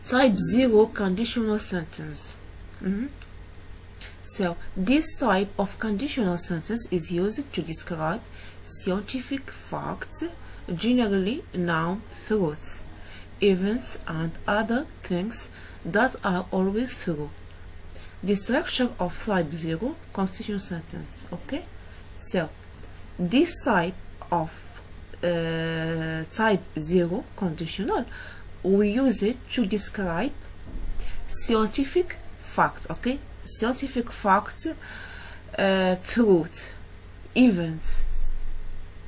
Type 0 conditional sentence. So this type of conditional sentence is used to describe scientific facts, generally noun, truths, events, and other things that are always true. The structure of type 0 conditional sentence. Okay, so this type of type 0 conditional, we use it to describe scientific facts. Okay, scientific facts, truth, events.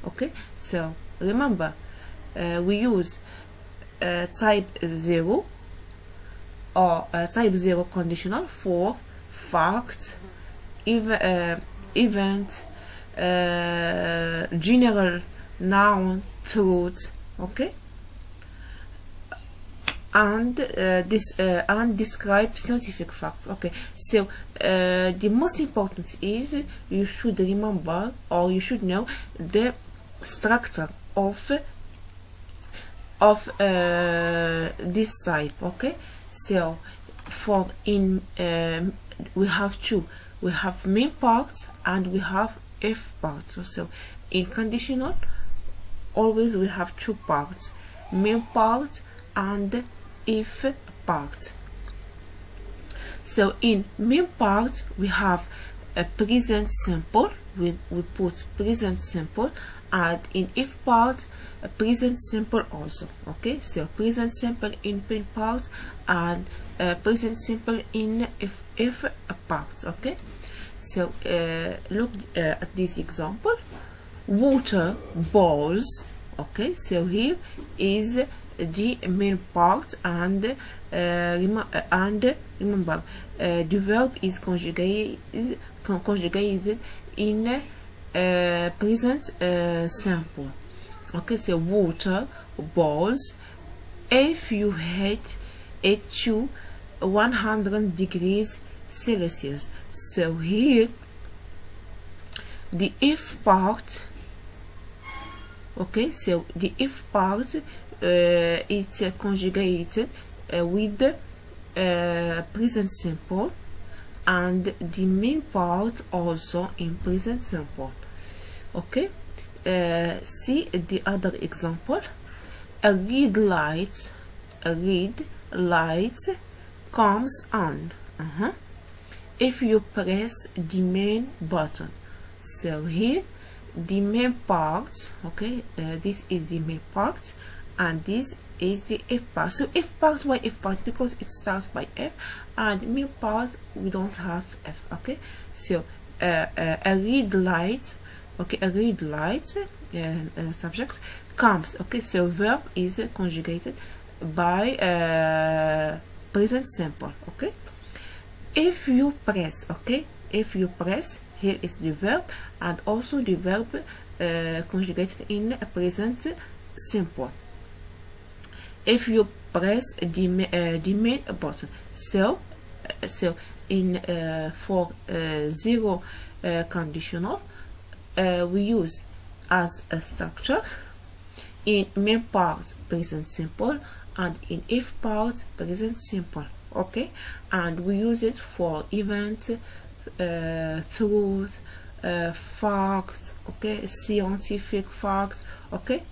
Okay, so remember, we use type 0 or type 0 conditional for facts, event, general noun, truth. Okay, and and describe scientific facts. Okay, so the most important is you should remember, or you should know, the structure of this type. Okay, so for in we have two. We have main parts and we have if parts. So in conditional, always we have two parts, main part and if part. So in main part we have a present simple. We put present simple, and in if part a present simple also. Okay, so present simple in main part and present simple in if part. Okay, so look at this example. Water boils. Okay, so here is the main part, and remember the verb is conjugated in present simple. Okay, so water boils if you heat it to 100 degrees Celsius. So here the if part. Okay, so the if part it's conjugated with the present simple, and the main part also in present simple. Okay, see the other example. A red light comes on if you press the main button. So here the main part. Okay, this is the main part and this is the if part. So if part, why if part? Because it starts by F, and main part we don't have F. Okay, so a red light. Okay, a red light subject comes. Okay, so verb is conjugated by present simple. Okay, if you press. Okay, if you press, here is the verb, and also the verb conjugated in present simple. If you press the main button. So in for 0 conditional, we use as a structure in main part present simple and in if part present simple. Okay, and we use it for event, truth, facts. Okay, scientific facts. Okay,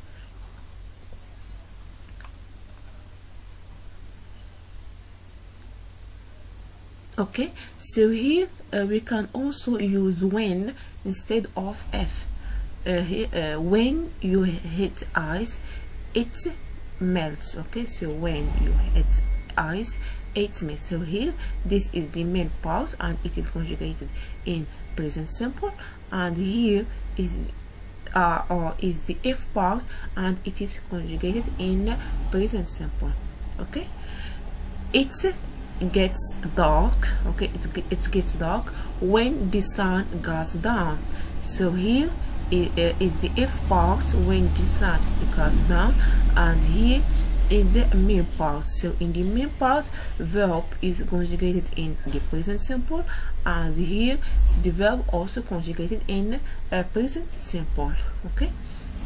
okay, so here we can also use when instead of F. Here, when you hit ice, it melts. Okay, so when you hit ice, it melts. So here this is the main part and it is conjugated in present simple, and here is or is the if part and it is conjugated in present simple. Okay, it gets dark. Okay, it gets dark when the sun goes down. So here is the if part when the sun goes down, and here is the main part. So in the main part, verb is conjugated in the present simple, and here the verb also conjugated in present simple. Okay,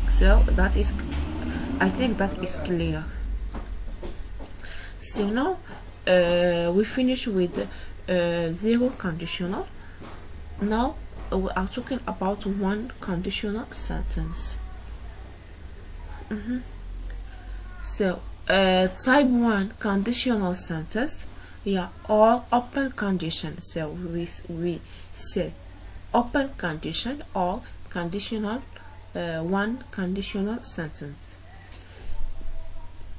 so that is, I think that is clear. So now we finish with zero conditional. Now we are talking about one conditional sentence. So type 1 conditional sentence, yeah, or open condition. So we say open condition or conditional one conditional sentence.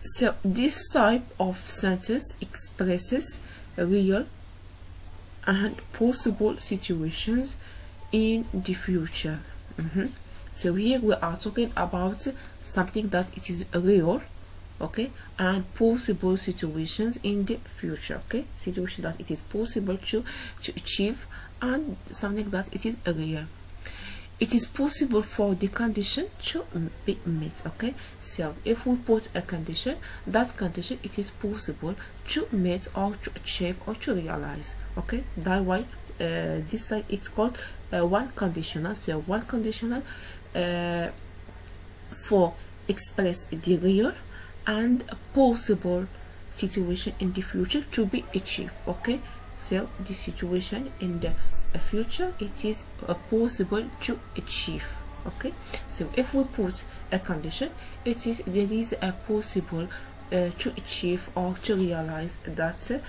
So this type of sentence expresses real and possible situations in the future. So here we are talking about something that it is real, okay, and possible situations in the future, okay, situation that it is possible to achieve, and something that it is real. It is possible for the condition to be met, okay. So if we put a condition, that condition it is possible to meet or to achieve or to realize, okay. That why this side it's called one conditional. So one conditional for express the real and possible situation in the future to be achieved, okay. So the situation in the future it is possible to achieve, okay. So if we put a condition, it is there is a possible to achieve or to realize that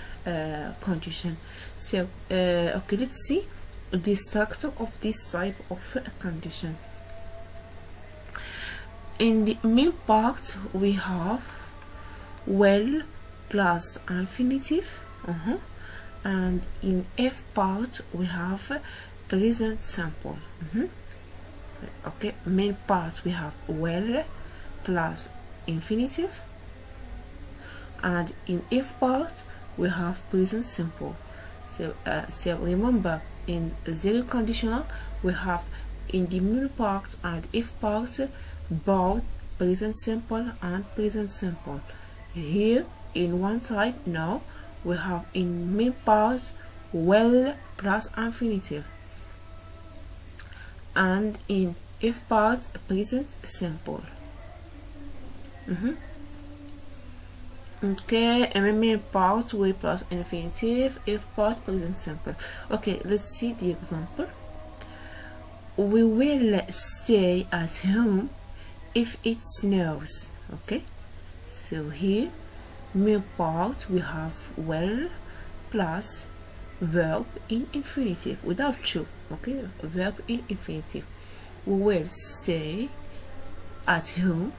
condition. So okay, let's see the structure of this type of condition. In the main part we have well plus infinitive, and in F part we have present simple. Okay, main part we have well plus infinitive, and in F part we have present simple. So so remember, in zero conditional we have in the main part and F part both present simple and present simple. Here in one type now we have in main part well plus infinitive, and in F part present simple. Okay, and main part well plus infinitive, F part present simple. Okay, let's see the example. We will stay at home if it snows, okay. So here main part we have well plus verb in infinitive without to, okay, verb in infinitive. We will stay at home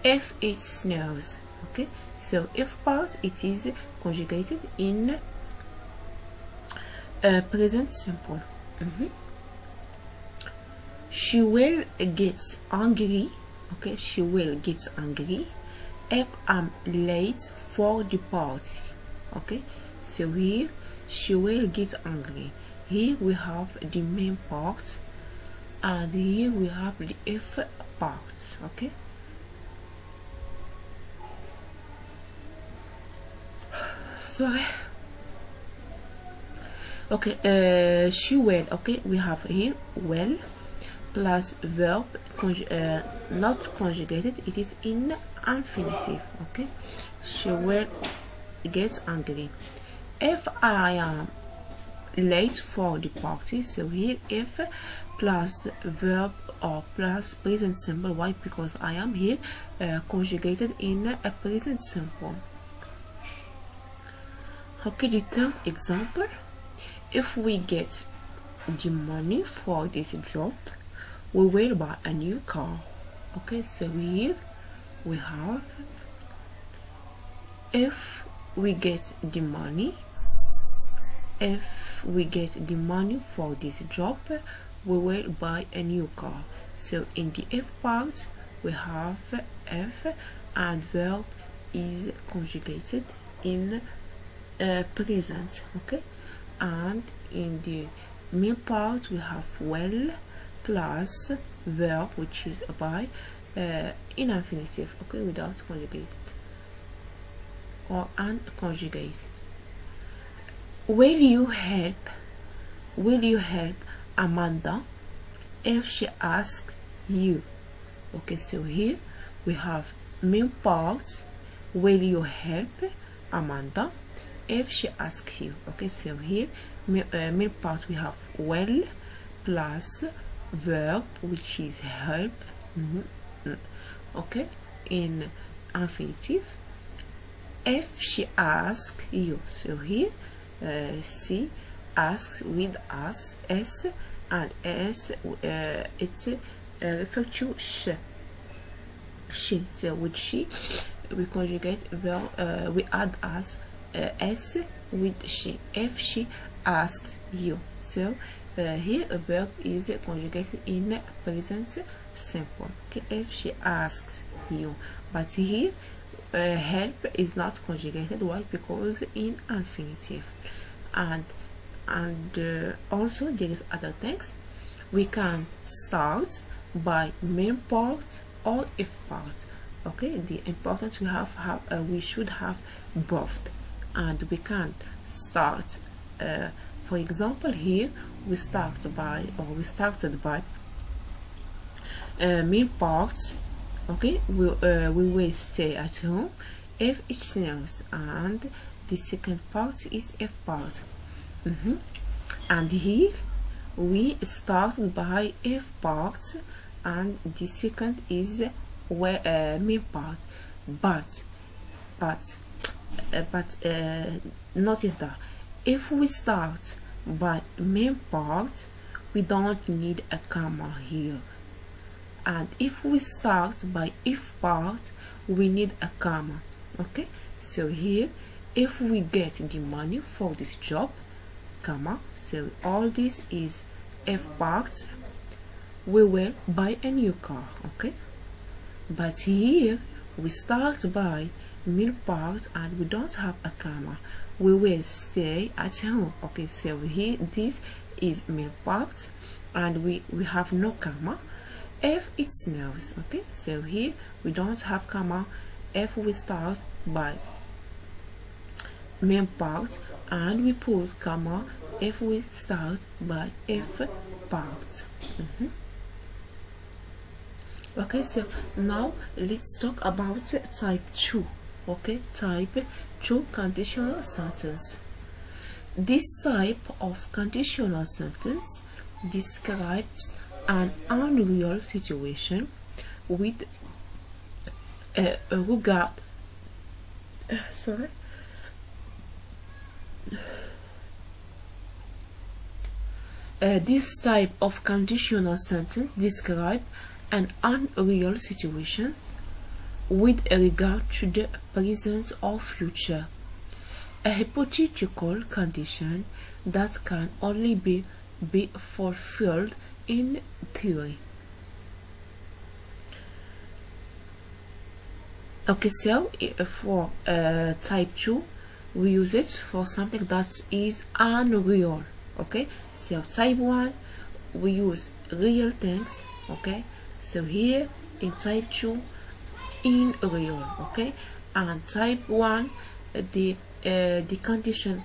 if it snows, okay. So if part it is conjugated in present simple. She will get angry, okay, she will get angry if I'm late for the party, okay. So here she will get angry. Here we have the main part, and here we have the F part, okay. Sorry. Okay, she will, okay, we have here well plus verb not conjugated, it is in infinitive, okay. She will get angry if I am late for the party. So here if plus verb or plus present simple. Why? Because I am here conjugated in a present simple. Okay, the third example, if we get the money for this job, we will buy a new car, okay. So here we have if we get the money, if we get the money for this job, we will buy a new car. So in the F part we have F and verb is conjugated in present, okay. And in the main part we have well plus verb which is by in infinitive, okay, without conjugated or unconjugated. Will you help Amanda if she asks you? Okay, so here we have main part will you help Amanda if she asks you. Okay, so here main part we have well plus verb which is help. Okay, in infinitive. If she asks you, so here she asks with us s, and s it's refer to she. So with she we conjugate verb, we add as s with she. If she asks you, so here a verb is conjugated in present simple. Okay, if she asks you, but here help is not conjugated. Why? Because in infinitive. And also there is other things. We can start by main part or if part. Okay, the important we should have both, and we can start for example here we started by main part. Okay, we will stay at home if it snows, and the second part is if part. And here we started by if part, and the second is main part. But notice that if we start by main part, we don't need a comma here. And if we start by if part, we need a comma. Okay, so here if we get the money for this job, comma, so all this is if part, we will buy a new car. Okay, but here we start by main part and we don't have a comma, we will stay at home. Okay, so here this is main part and we have no comma if it snows. Okay, so here we don't have comma if we start by main part, and we put comma if we start by if part. Okay, so now let's talk about type 2. Okay, type 2 conditional sentence. This type of conditional sentence describes an unreal situation with regard. This type of conditional sentence describes an unreal situation with regard to the present or future, a hypothetical condition that can only be fulfilled in theory. Okay, so for type 2 we use it for something that is unreal. Okay, so type 1 we use real things. Okay, so here in type 2 in real. Okay, and type 1 the condition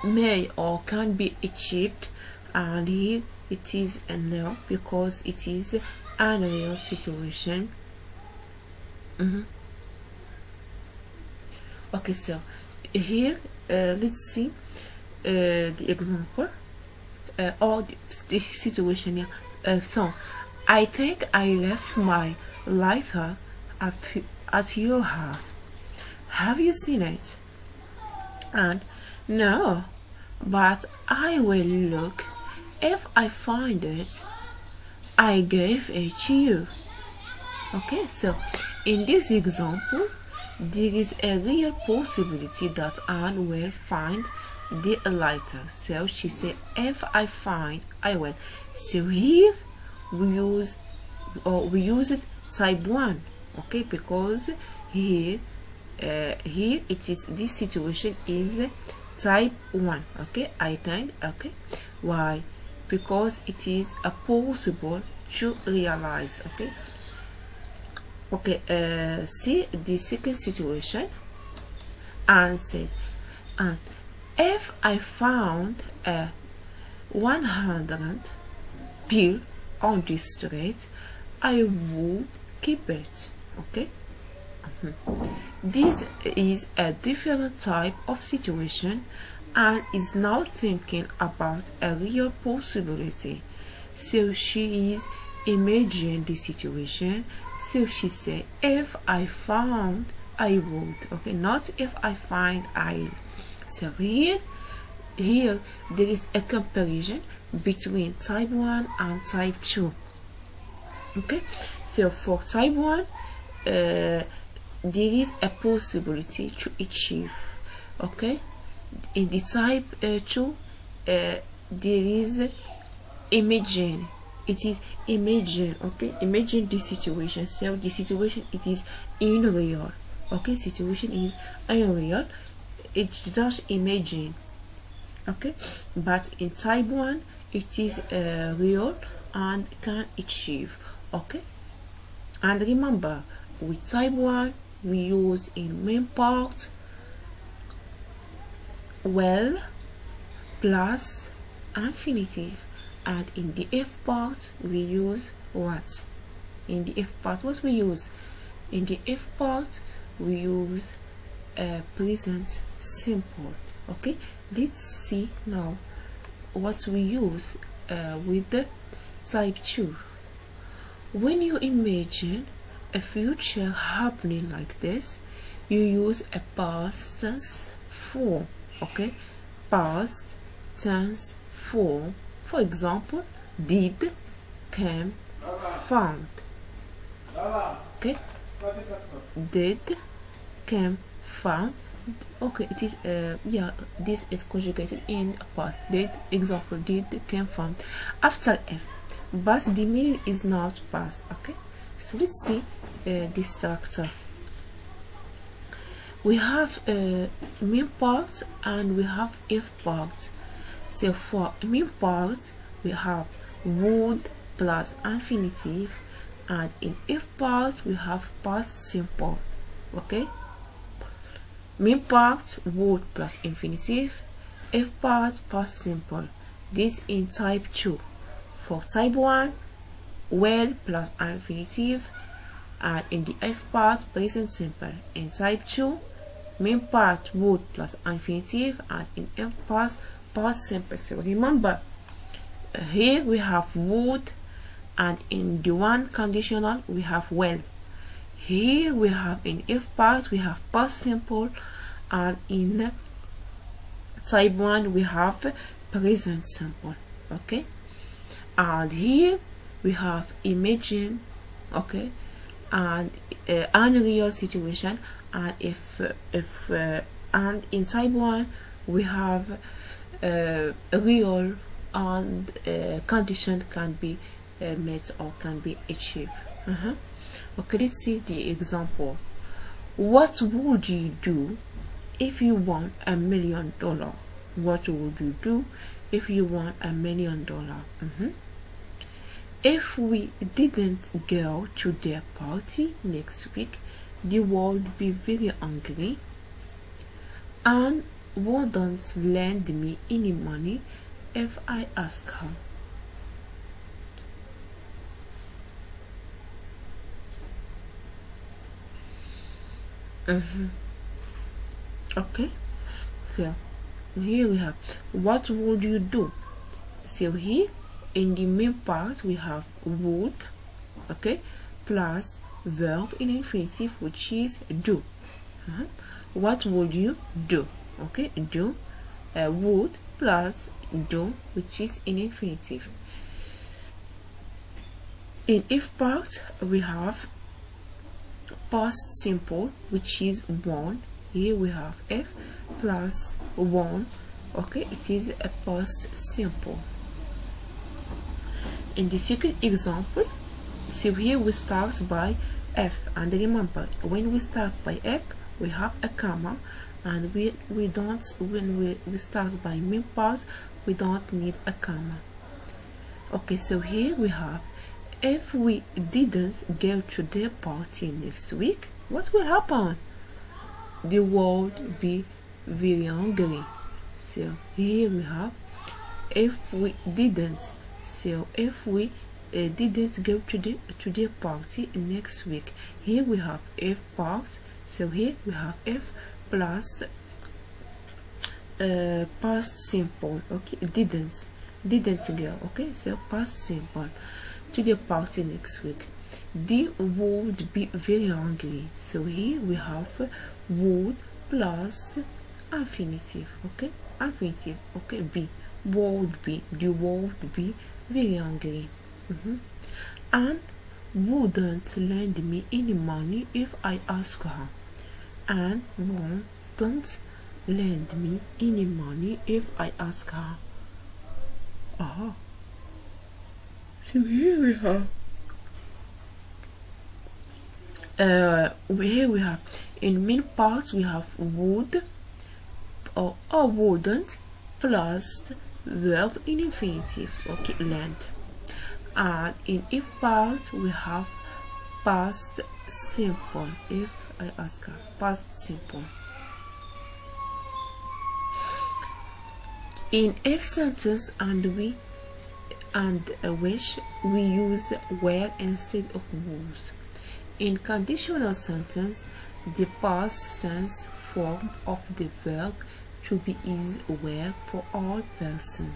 may or can be achieved, and here it is a no because it is unreal situation. Okay, so here let's see the example or the situation here. So I think I left my lighter at your house. Have you seen it? And no, but I will look. If I find it, I gave it to you. Okay, so in this example there is a real possibility that Anne will find the lighter. So she said, if I find, I will. So here we use it type 1. Okay, because here it is, this situation is type 1. Okay, I think. Okay, why? Because it is a possible to realize. Okay. Okay, see the second situation, and said, and if I found a 100 bill on the street, I would keep it. Okay, This is a different type of situation and is now thinking about a real possibility. So she is imagining the situation. So she said, if I found, I would. Okay, not if I find, I. So here there is a comparison between type 1 and type 2. Okay, so for type 1, there is a possibility to achieve. Okay, in the type 2, there is imagine. It is imagine. Okay, imagine the situation. So the situation, it is unreal. Okay, situation is unreal. It's just imagine. Okay, but in type 1, it is real and can achieve. Okay, and remember, with type 1 we use in main part well plus infinitive, and in the F part we use what? In the F part, what we use? In the F part we use present simple. Okay, let's see now what we use with the type 2. When you imagine a future happening like this, you use a past tense form. Okay, past tense form. For example, did, came, found. Okay, did, came, found. Okay, it is yeah, this is conjugated in past. Did, example, did, came, found. After F, but the meaning is not past. Okay, so let's see this structure. We have main part and we have if part. So for main part we have would plus infinitive, and in if part we have past simple. Okay, main part would plus infinitive, if part past simple. This in type 2. For type 1, well plus infinitive, and in the F part present simple. In type 2, main part would plus infinitive, and in F part past simple. So remember, here we have would, and in the one conditional we have well. Here we have in F part we have past simple, and in type 1 we have present simple. Okay, and here we have imagine. Okay, and unreal situation, and if and in type 1 we have real and condition can be met or can be achieved. Okay, let's see the example. What would you do if you won $1 million? What would you do if you won $1 million? If we didn't go to their party next week, the world would be very angry and wouldn't lend me any money if I ask her. Okay, so here we have what would you do. So here in the main part we have would, okay, plus verb in infinitive, which is do. What would you do? Okay, do, would plus do, which is in infinitive. In if part we have past simple, which is won. Here we have F plus won. Okay, it is a past simple. In the second example, so here we start by F, and remember, when we start by F we have a comma, and we don't, when we start by main part we don't need a comma. Okay, so here we have, if we didn't go to their party next week, what will happen? The world will be very hungry. So here we have, if we didn't. So if we didn't go to the party next week. Here we have if part, so here we have if plus past simple. Okay, didn't go. Okay, so past simple, to the party next week. They would be very hungry, so here we have would plus infinitive. Okay, infinitive. Okay, be, would be, they would be very hungry. And wouldn't lend me any money if I ask her. And won't lend me any money if I ask her. So here we have here we have in main parts we have would or wouldn't plus verb in infinitive. Okay, lend. And in if part we have past simple. If I ask her, past simple. In if sentence and wish we use where instead of was. In conditional sentence, the past tense form of the verb to be is were for all person.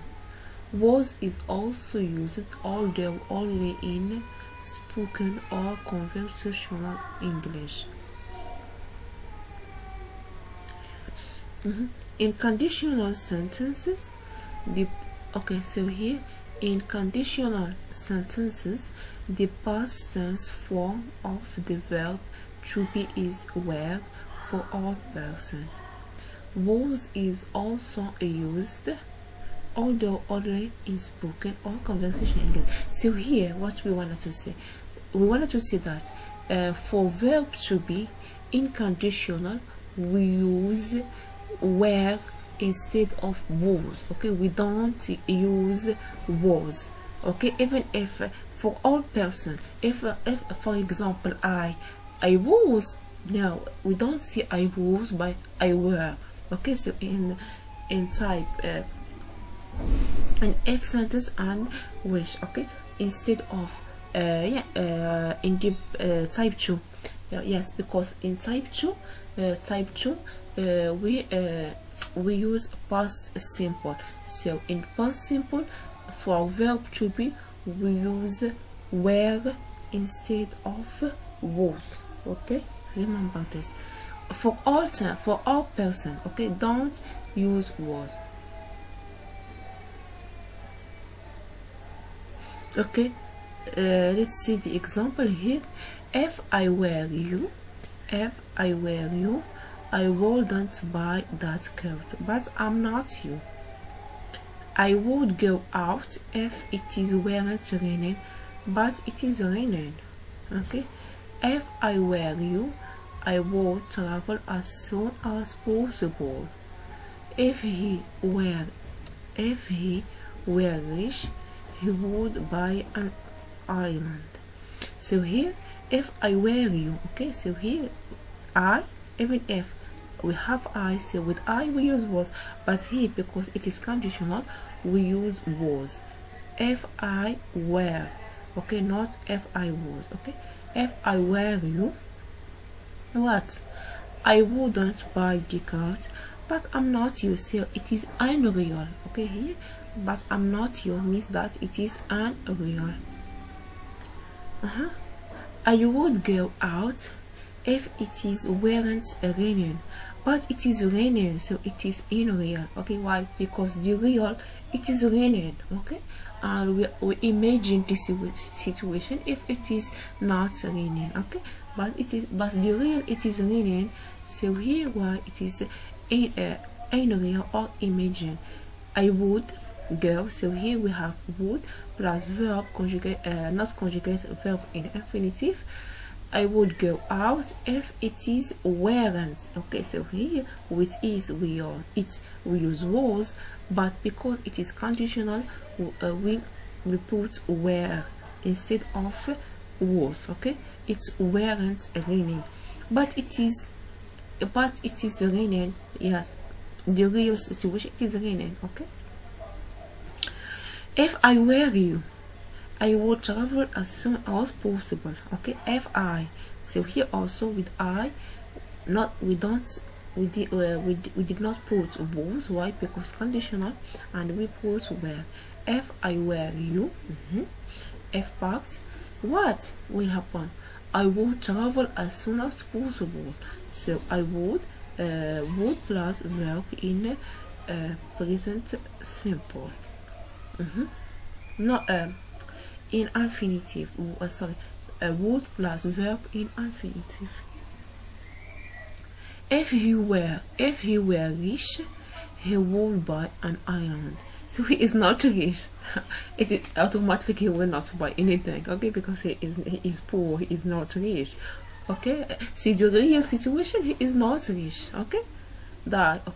Was is also used, although only in spoken or conversational English. In conditional sentences, in conditional sentences, the past tense form of the verb to be is were for all person. Was is also used, although only in spoken or conversation English. So here, what we wanted to say, that for verb to be in conditional, we use were instead of was. Okay, we don't use was. Okay, even if for all person, if for example I was, no, we don't see I was by I were. Okay, so in type an if sentence and wish. Okay, instead of in the type 2, yes, because in type 2 we use past simple. So in past simple, for verb to be we use were instead of was. Okay, remember this. For all time, for all person, okay, don't use was. Okay, let's see the example here. If I were you, I wouldn't buy that coat, but I'm not you. I would go out if it weren't raining, but it is raining. Okay, if I were you, I would travel as soon as possible. If he were rich, he would buy an island. So here, if I were you, okay, so here I, even if we have I, so with I we use was, but here because it is conditional we use was. If I were, okay, not if I was. Okay, if I were you, what, I wouldn't buy the cat, but I'm not you. So it is unreal. Okay, here, but I'm not you means that it is unreal. I would go out if it weren't raining, but it is raining, so it is unreal. Okay, why? Because the real, it is raining. Okay, and we imagine this situation if it is not raining. Okay, but the real, it is raining. So here why it is unreal or imagine. I would go, so here we have would plus verb conjugate, not conjugate, verb in infinitive. I would go out if it weren't. Okay, so here with is we use was, but because it is conditional we put were instead of was. Okay, it weren't raining, but it is raining. Yes, the real situation, it is raining. Okay, if I were you, I will travel as soon as possible. Okay, fi. So here also with I, not we don't we did not put was. Why? Because conditional, and we put where. If I were you, if fact, what will happen? I would travel as soon as possible. So I would plus verb in present simple. No, in infinitive. Sorry, would plus verb in infinitive. If he were rich, he would buy an island. So he is not rich. It is automatically he will not buy anything. Okay, because he is poor. He is not rich. Okay, see the real situation. He is not rich. Okay, that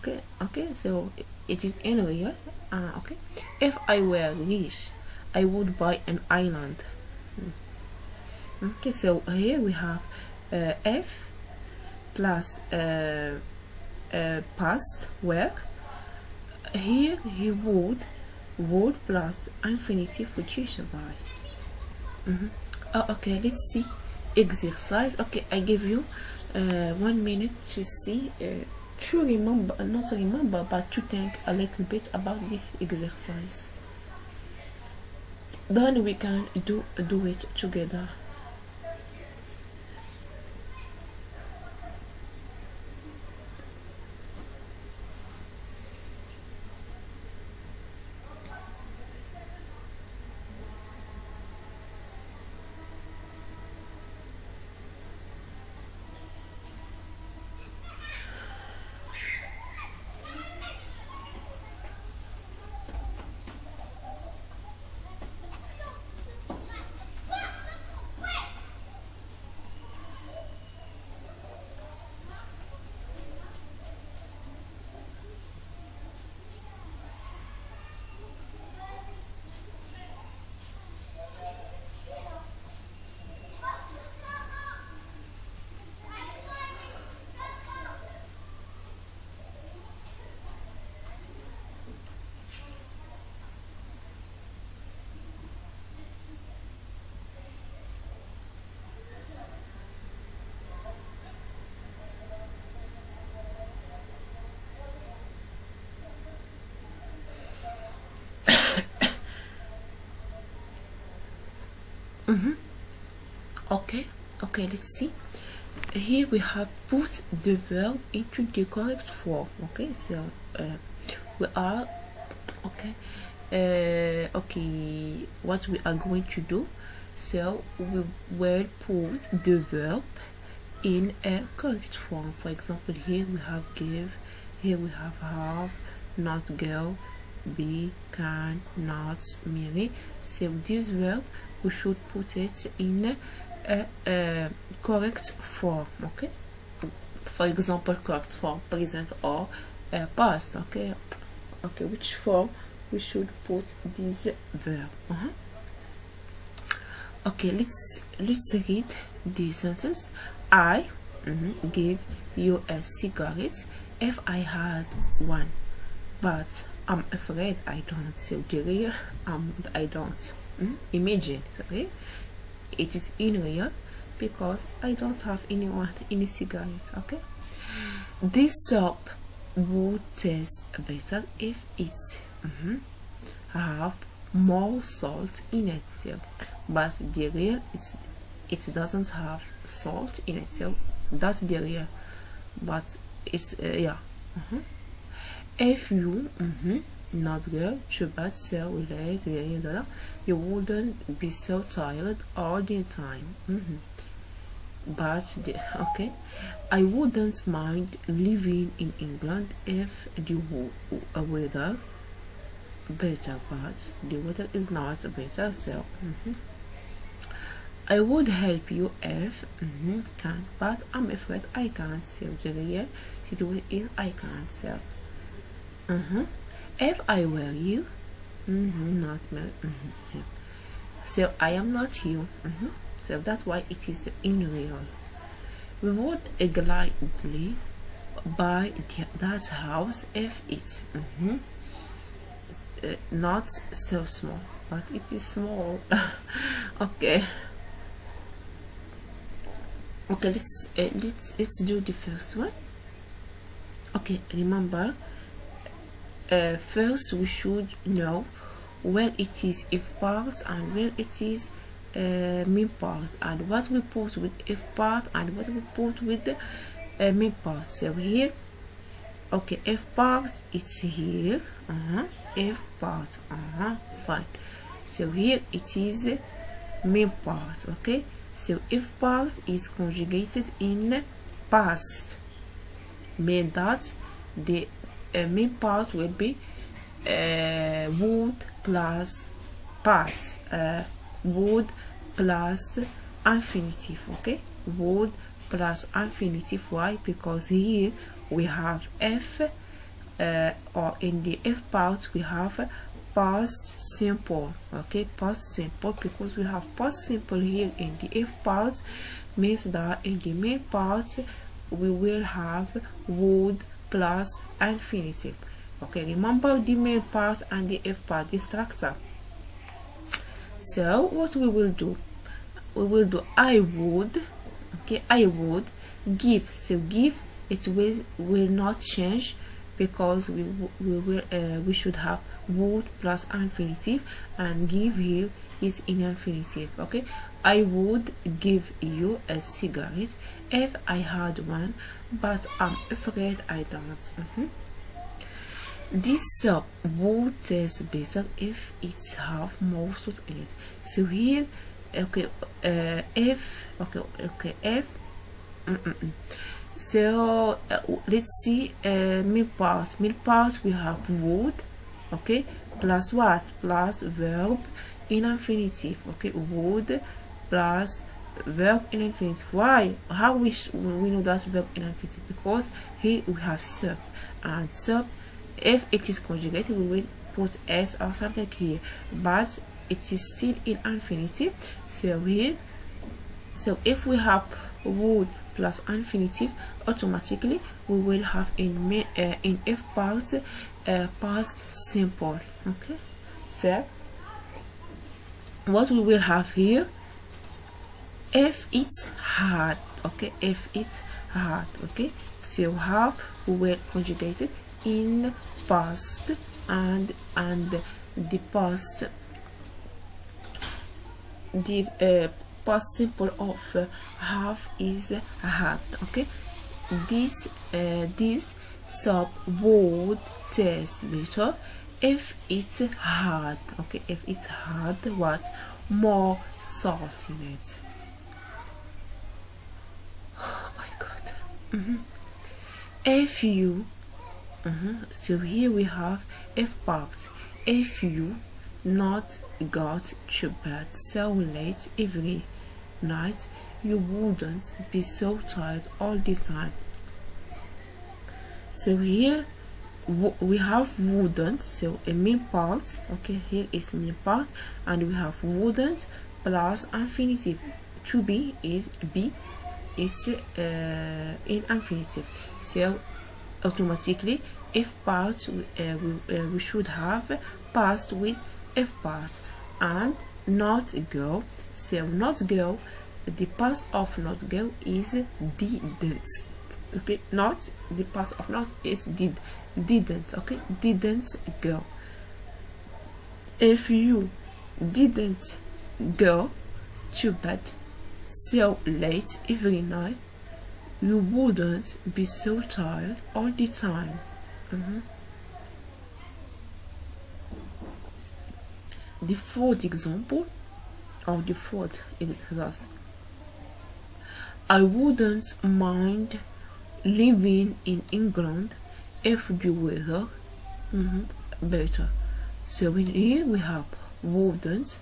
okay. So it is in real. Okay, if I were rich, I would buy an island. Okay, so here we have if plus past work. Here he would plus infinitive future by. Okay, let's see exercise. Okay, I give you 1 minute to see, to remember, not remember, but to think a little bit about this exercise. Then we can do it together. Okay, let's see. Here we have put the verb into the correct form. Okay, so we are what we are going to do, so we will put the verb in a correct form. For example, here we have give, here we have, not go, be, can, not, merely. So this verb we should put it in a correct form. Okay, for example, correct form, present or past. Okay, which form we should put this verb? Okay, let's read the sentence. I give you a cigarette if I had one, but I'm afraid I don't. So the real I don't. Imagine, sorry, it is in real because I don't have any cigarettes. Okay, this soap would taste better if it have more salt in it. So, but the real it doesn't have salt in it. So that's the real, but it's yeah. If you not go to bed so late, you wouldn't be so tired all the time. But okay, I wouldn't mind living in England if the weather better, but the weather is not better. So I would help you if can, but I'm afraid I can't. So the real situation is I can't. So if I were you, not me, so I am not you. So that's why it is in real. We would gladly buy that house if it's not so small. but it is small. Okay. Okay, let's do the first one. Okay, remember, first we should know where it is if part and where it is main part, and what we put with if part and what we put with the main part. So here, okay, if part it's here, if part, fine. So here it is main part. Okay, so if part is conjugated in past, means that the main part will be would plus past, would plus infinitive. Okay, would plus infinitive. Why? Because here we have f, or in the f part we have past simple. Okay, past simple, because we have past simple here in the f part, means that in the main part we will have would plus infinitive. Okay, remember the main part and the f part, the structure. So what we will do, we will do I would. Okay, I would give. So give, it will not change, because we should have would plus infinitive, and give here is in infinitive. Okay, I would give you a cigarette if I had one, but I'm afraid I don't. This soap would taste better if it have more salt in it. So here, okay, if, if, so let's see, main part we have would, okay, plus what? Plus verb in infinitive. Okay, would plus verb in infinitive. Why? How we know that verb in infinitive? Because here we have sub, and sub, if it is conjugated, we will put s or something here, but it is still in infinitive. So here, so if we have would plus infinitive, automatically we will have in f part past simple. Okay, so what we will have here, if it's hard. Okay, if it's hard. Okay, so how we will conjugate it in past, and the past, the past simple of have is had. Okay, this soup would taste better if it's hard. Okay, if it's hard, what? More salt in it. Oh my god. If you, so here we have if part. If you not got to bed so late every night, you wouldn't be so tired all the time. So here we have wouldn't, so a main part. Okay, here is main part, and we have wouldn't plus infinitive. To be is be, it's in infinitive. So automatically if part we should have past with f part, and not go. So not go, the past of not go is didn't. Okay, not the past of not is didn't. Okay, didn't go. If you didn't go to bed so late every night, you wouldn't be so tired all the time. The fourth example, or the fourth is thus: I wouldn't mind living in England if the weather better. So in here we have wouldn't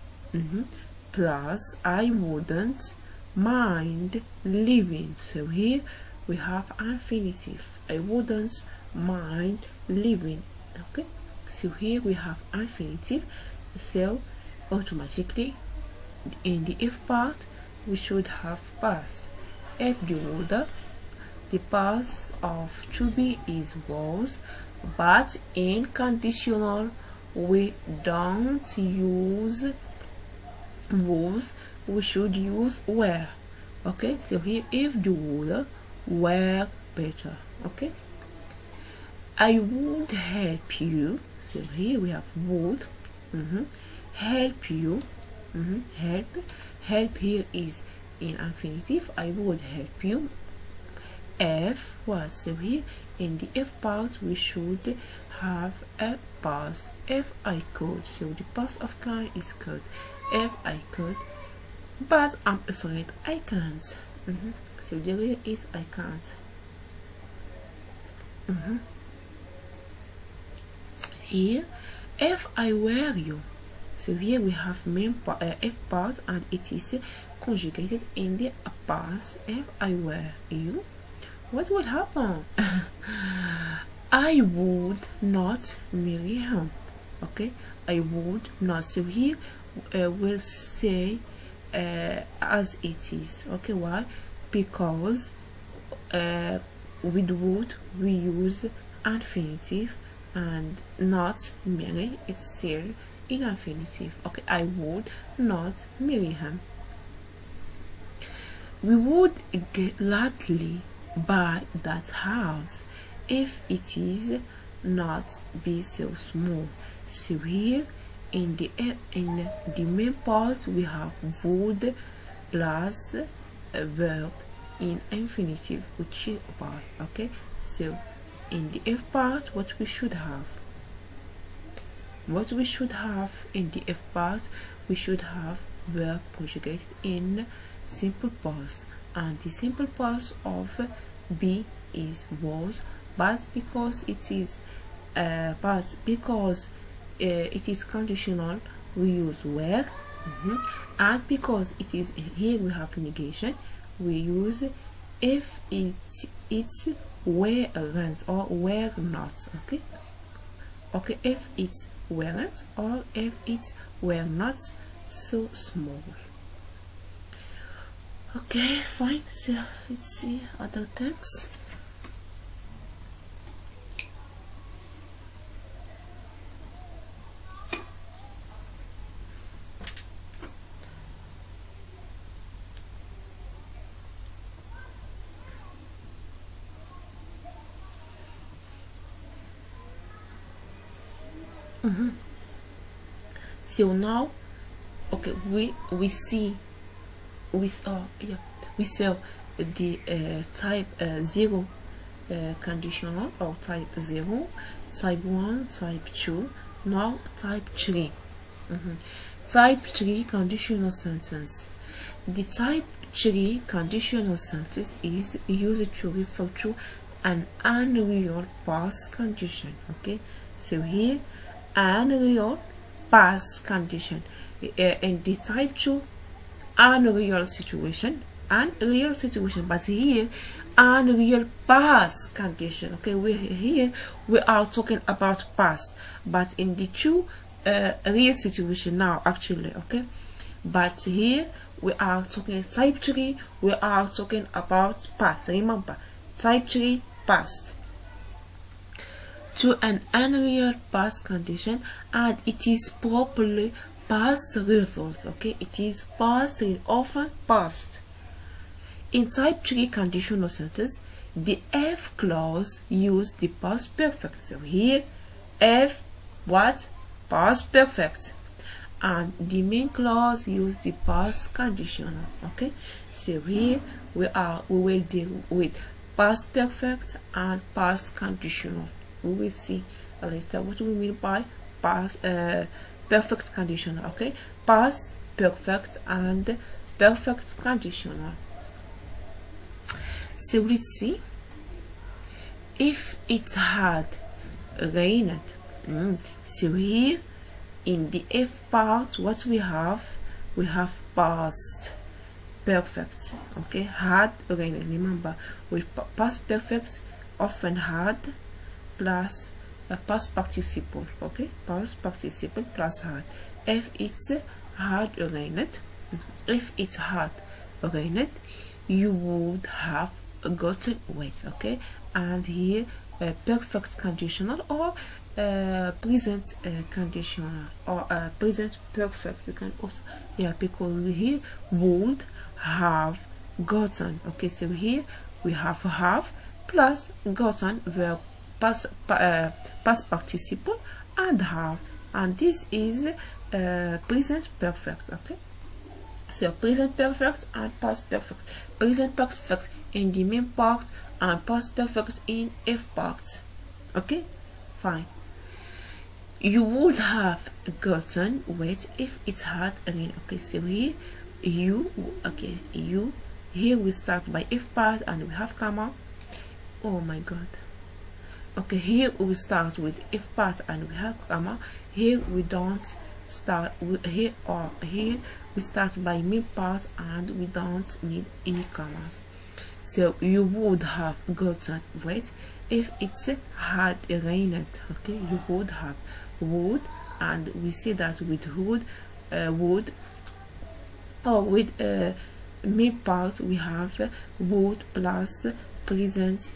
plus I wouldn't mind living. So here we have infinitive. I wouldn't mind living. Okay, so here we have infinitive. So automatically in the if part we should have past. If the order, the past of to be is was, but in conditional we don't use was, we should use were. Okay, so here if the would were better. Okay, I would help you. So here we have would. Help you. Help here is in infinitive. I would help you. F what? So here in the F part we should have a past. If I could. So the past of can is could. If I could, but I'm afraid I can't. So the real is I can't. Here, if I were you. So here we have main F part and it is conjugated in the past. If I were you, what would happen? I would not marry him. Okay, I would not. So here we'll stay as it is. Okay, why? Because with would we use infinitive and not marry. It's still in infinitive. Okay, I would not marry him. We would gladly buy that house if it is not be so small. So here in the main part we have would plus a verb in infinitive, which is buy. Okay, so in the F part what we should have in the F part, we should have verb conjugated in simple past, and the simple past of be is was, but because it is conditional we use were, and because it is here we have negation we use if it's weren't or were not. Okay, if it's weren't or if it were not so small. Okay, fine. So let's see other text. So now, okay, we see the type 0 conditional, or type 0, type 1, type 2, now type 3. Type 3 conditional sentence. The type 3 conditional sentence is used to refer to an unreal past condition. Okay, so here unreal past condition in the type 2 unreal situation, but here unreal past condition. Okay, we are talking about past, but in the 2 real situation now actually. Okay, but here we are talking type 3, we are talking about past. Remember, type 3 past. To an unreal past condition, and it is properly past results. Okay, it is past, often past. In type 3 conditional sentence, the F clause use the past perfect. So here F what? Past perfect, and the main clause use the past conditional. Okay, so here we will deal with past perfect and past conditional. We will see later what we mean by past perfect conditional. Okay, past perfect and perfect conditional. So let's see. If it had rained, so here in the F part what we have past perfect. Okay, had rained. Remember, with past perfect often had plus a past participle. Okay, past participle plus had. If it's had rained, you would have gotten wet. Okay, and here perfect conditional or present conditional or present perfect. You can also, yeah, because here would have gotten. Okay, so here we have plus gotten verb past participle and have, and this is present perfect. Okay, so present perfect and past perfect. Present perfect in the main part and past perfect in F part. Okay, fine. You would have gotten wet if it had rain. Okay, so here you, okay, you, here we start by F part and we have comma. Oh my god. Okay, here we start with F part and we have comma. Here we don't start here, or here we start by main part and we don't need any commas. So you would have gotten wet if it had rained. Okay, you would have, would, and we say that with would, or with main part we have would plus present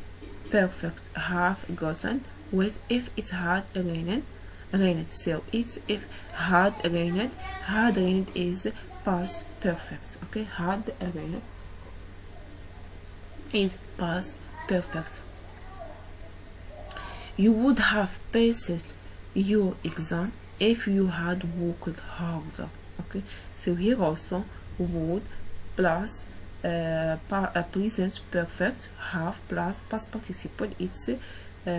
perfect, have gotten wet if it had rained. So it's if had rained is past perfect. Okay, had rained is past perfect. You would have passed your exam if you had worked harder. Okay, so here also would plus present perfect, have plus past participle, it's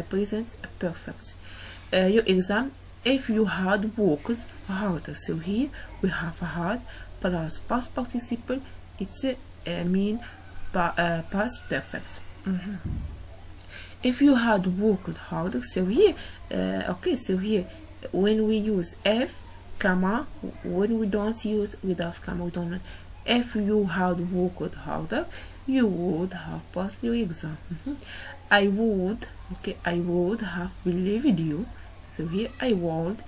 present perfect. Your exam if you had worked harder. So here we have had plus past participle, it's mean past perfect. If you had worked harder, so here okay, so here when we use F comma, when we don't use without comma, we don't know. If you had worked harder, you would have passed your exam. I would, okay, I would have believed you. So here I would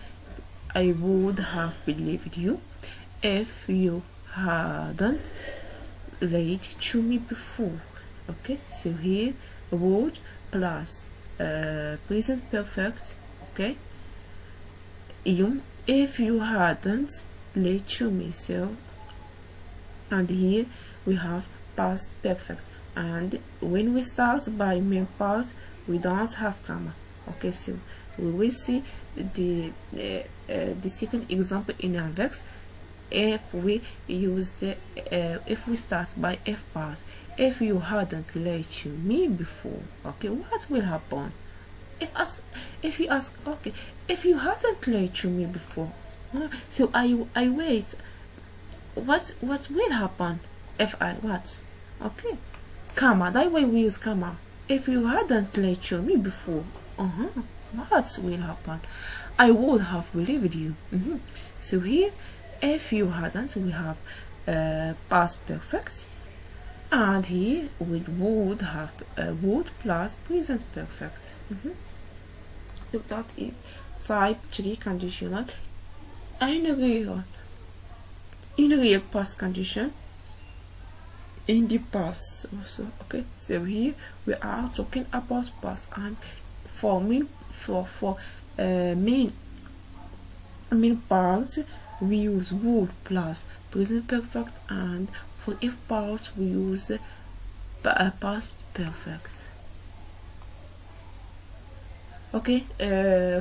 have believed you if you hadn't lied to me before. Okay, so here would plus present perfect. Okay, you, if you hadn't lied to me. So, and here we have past perfect, and when we start by main part we don't have comma. Okay, so we will see the second example in inverse. If we use the if we start by F part, if you hadn't lied to me before, okay, what will happen? If you ask, okay, if you hadn't lied to me before, so I wait, what will happen if I what? Okay, comma, that way we use comma. If you hadn't lied to me before, what will happen? I would have believed you. So here, if you hadn't, we have past perfect, and here we would have would plus present perfect. So that is type 3 conditional in real past condition in the past also. Okay, so here we are talking about past, and for main part we use would plus present perfect, and for if part we use past perfect. Okay,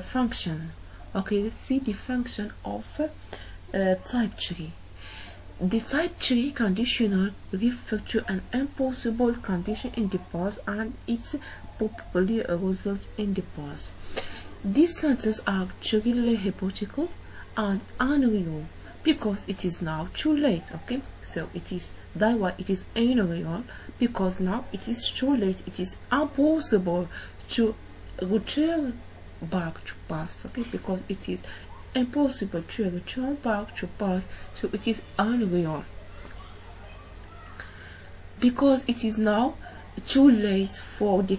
function. Okay, let's see the function of type 3. The type 3 conditional refers to an impossible condition in the past and its probably results in the past. These sentences are actually hypothetical and unreal because it is now too late. Okay, so it is that why it is unreal, because now it is too late. It is impossible to return back to past. Okay, because it is impossible to return back to past, so it is unreal because it is now too late for the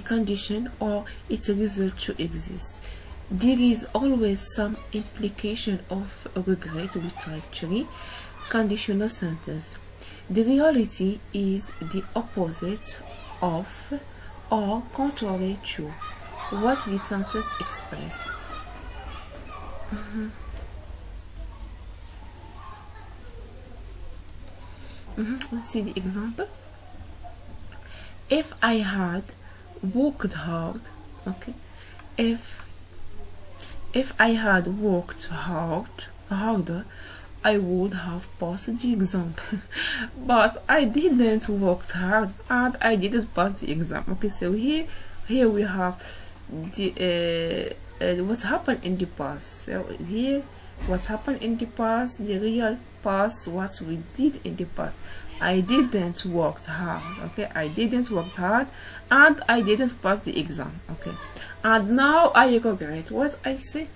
condition or its result to exist. There is always some implication of regret with type 3 conditional sentence. The reality is the opposite of or contrary to. What's the sentence express? Let's see the example. If I had worked hard, okay, if I had worked harder, I would have passed the exam. But I didn't work hard and I didn't pass the exam. Okay, so here we have the what happened in the past. So here, what happened in the past, the real past, what we did in the past. I didn't work hard. Okay, I didn't work hard and I didn't pass the exam. Okay, and now I regret what I say.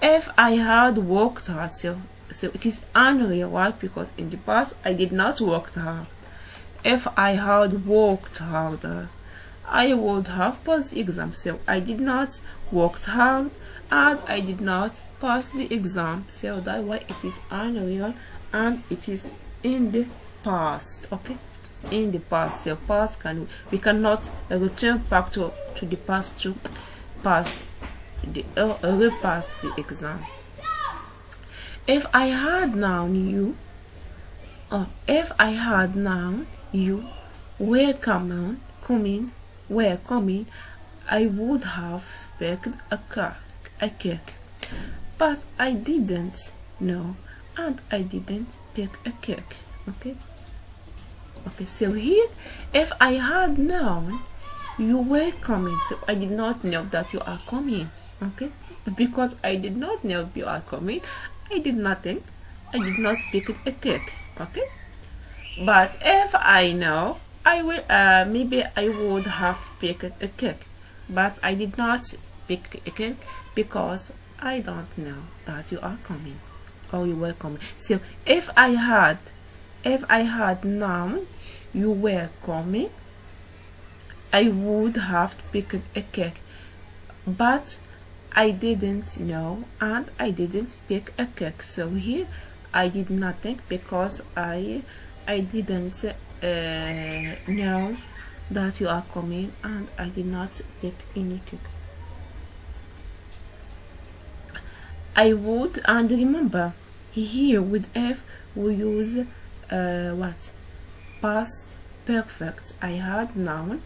If I had worked hard, so it is unreal. Why? Because in the past I did not work hard. If I had worked harder, I would have passed the exam. So I did not work hard and I did not pass the exam. So that's why it is unreal and it is in the past. Okay, in the past. So past we cannot return back to the past to pass the repass the exam. If I had known you, or if I had known you were coming, I would have baked a cake. But I didn't know, and I didn't bake a cake. Okay. Okay. So here, if I had known you were coming, so I did not know that you are coming. Okay. Because I did not know you are coming, I did nothing. I did not bake a cake. Okay. But if I know, I will maybe I would have baked a cake, but I did not bake a cake because I don't know that you are coming or you were coming. So if I had known you were coming, I would have baked a cake, but I didn't know and I didn't bake a cake. So here I did nothing because I didn't know that you are coming and I did not bake any cake. I would, and remember here with F we use what? Past perfect. I had noun,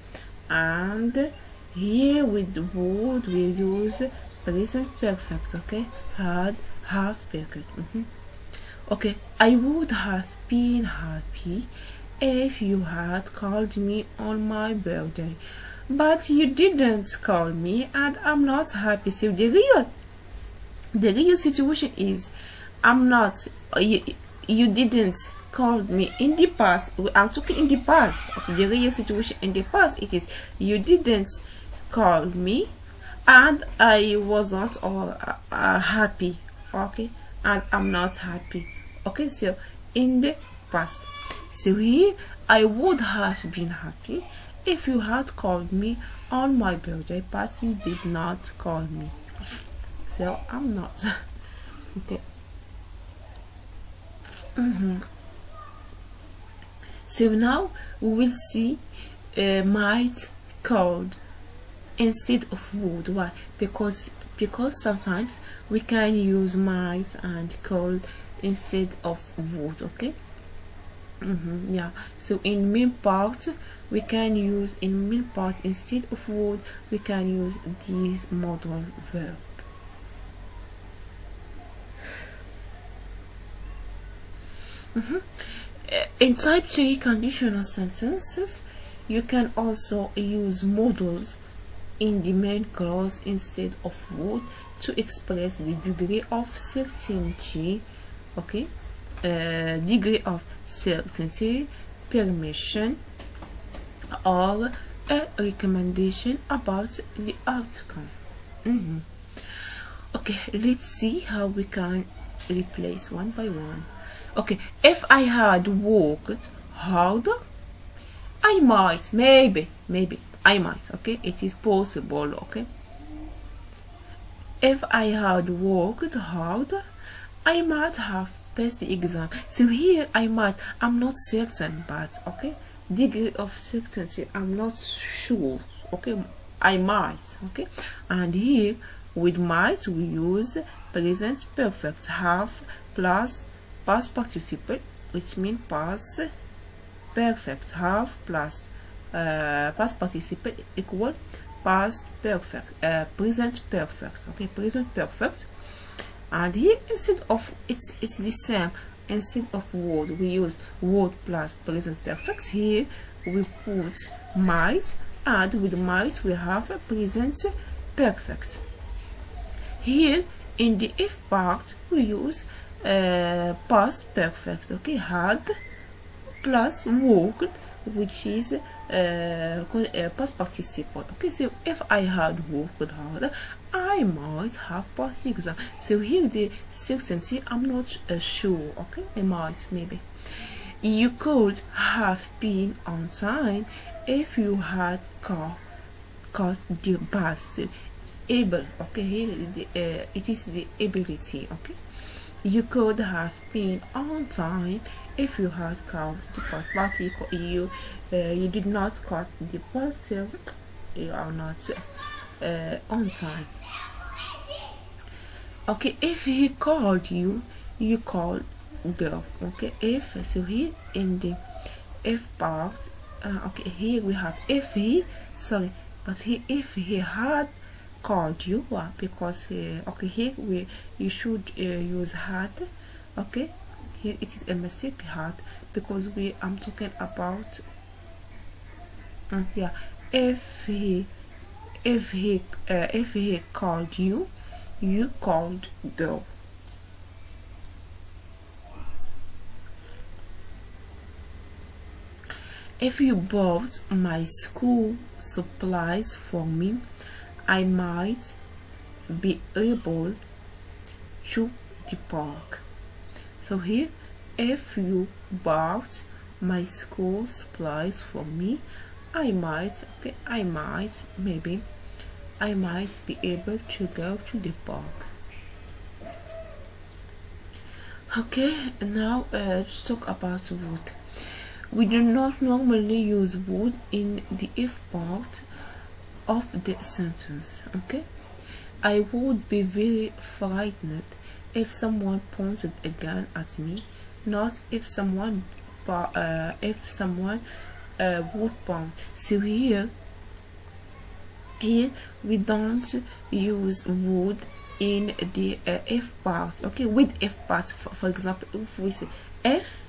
and here with would we use present perfect. Okay, had, have, baked. Okay, I would have been happy if you had called me on my birthday, but you didn't call me and I'm not happy. So the real situation is I'm not, you didn't call me in the past. I'm talking in the past. Okay, the real situation in the past, it is you didn't call me and I wasn't happy. Okay, and I'm not happy. Okay, so in the past. So here I would have been happy if you had called me on my birthday, but you did not call me. So I'm not. Okay. So now we will see might, could instead of would. Why? Because sometimes we can use might and could instead of would. Okay. Yeah, so in main part we can use instead of would we can use this modal verb. In type 3 conditional sentences you can also use modals in the main clause instead of would to express the degree of certainty. Okay, degree of certainty, permission, or a recommendation about the outcome. Okay, let's see how we can replace one by one. Okay, if I had worked harder, I might, maybe I might. Okay, it is possible. Okay, if I had worked harder, I might have passed the exam. So here I might, I'm not certain, but okay, degree of certainty, I'm not sure. okay, I might, okay. And here with might we use present perfect have plus past participle, which means past perfect have plus past participle equal past perfect, present perfect, okay, present perfect. And here instead of it's the same, instead of would we use would plus present perfect. Here we put might, and with might we have a present perfect. Here in the if part we use past perfect, okay, had plus worked, which is past participle, okay. So if I had worked hard, I might have passed the exam. So here the certainty, I'm not sure, okay, I might, maybe. You could have been on time if you had caught the bus. Able, okay, here it is the ability, okay. You could have been on time if you had caught the bus, but you did not catch the bus, so you are not on time. Okay, if he called you, you called girl, okay. If, so here in the if part, okay, here we have if he, sorry, but here if he had called you, because okay, here you should use had, okay. Here it is a mistake, had, because I'm talking about yeah, if he called you, you called girl. If you bought my school supplies for me, I might be able to the park. So here, if you bought my school supplies for me, I might, okay, I might, maybe, I might be able to go to the park. Okay, now let's talk about would. We do not normally use would in the if part of the sentence, okay. I would be very frightened if someone pointed a gun at me, not if someone would point. So here we don't use would in the if part, okay. With if part, for example, if we say if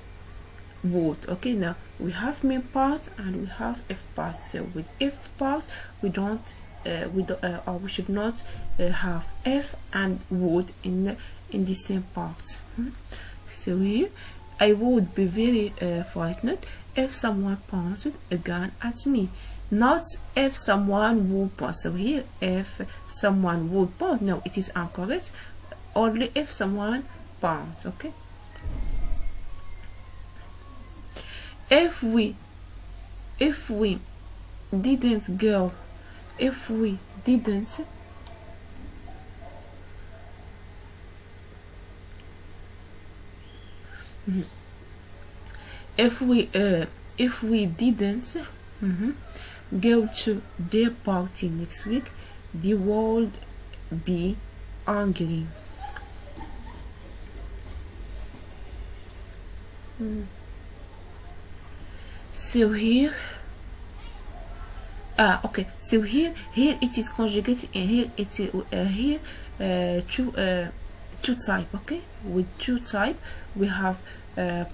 would, okay, now we have main part and we have if part. So with if part we don't or we should not have if and would in the same part. So here, I would be very frightened if someone pointed a gun at me, not if someone would point. So here, if someone would point, no, it is incorrect. Only if someone points, okay. If we didn't go, if we didn't if we didn't go to their party next week, the world be angry. So here okay, so here it is conjugated, and here it is two type, okay. With two type we have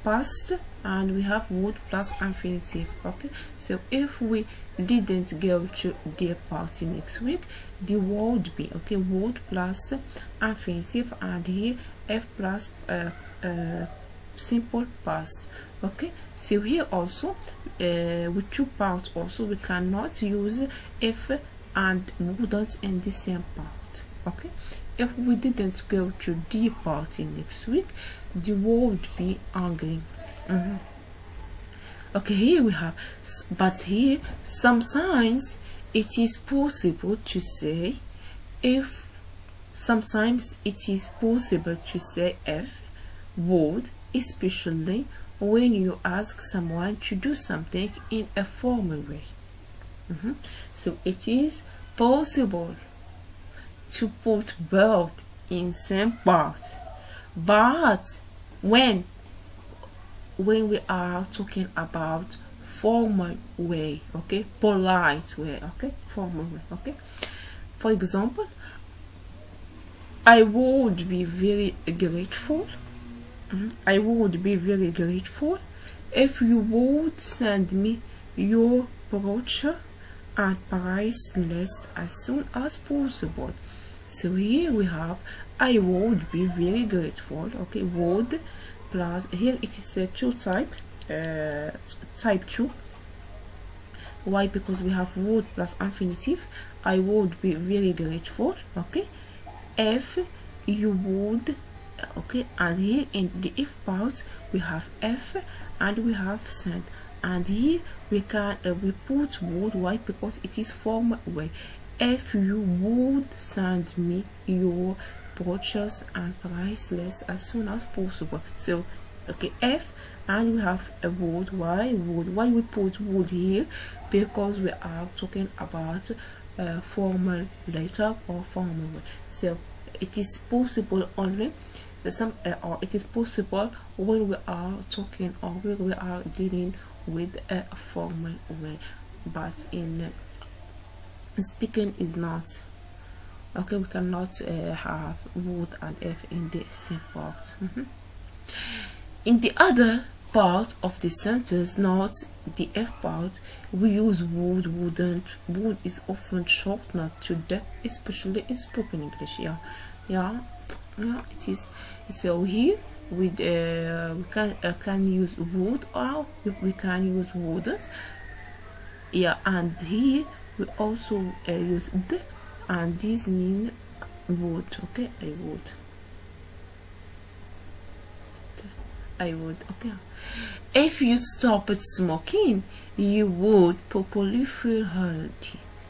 past and we have would plus infinitive, okay. So if we didn't go to their party next week, the would be, okay, would plus infinitive, and here f plus simple past, okay. So here also with two parts also we cannot use if and wouldn't in the same part, okay. If we didn't go to the party next week, the world would be angry. Okay, here we have, but here sometimes it is possible to say if, sometimes it is possible to say if would, especially when you ask someone to do something in a formal way. So it is possible to put both in same part, but when we are talking about formal way, okay, polite way, okay, formal way, okay. For example, I would be very grateful. I would be very grateful if you would send me your brochure and price list as soon as possible. So here we have I would be very grateful. Okay, would plus here it is a two type, type 2. Why? Because we have would plus infinitive. I would be very grateful, okay, if you would, okay, and here in the if part we have if and we have send, and here we can we put would. Why? Because it is formal way. If you would send me your brochures and price list as soon as possible. So okay, if and we have a would. Why we put would here? Because we are talking about formal letter or formal way. So it is possible only or it is possible when we are talking or when we are dealing with a formal way, but in speaking is not. Okay, we cannot have would and if in the same part. In the other part of the sentence, not the F part, we use would, wouldn't. Would is often shortened to the, especially in spoken English. Yeah, it is. So here we can use would, or we can use wouldn't. Yeah, and here we also use the, and this mean would. Okay, I would. Okay, if you stopped smoking, you would probably feel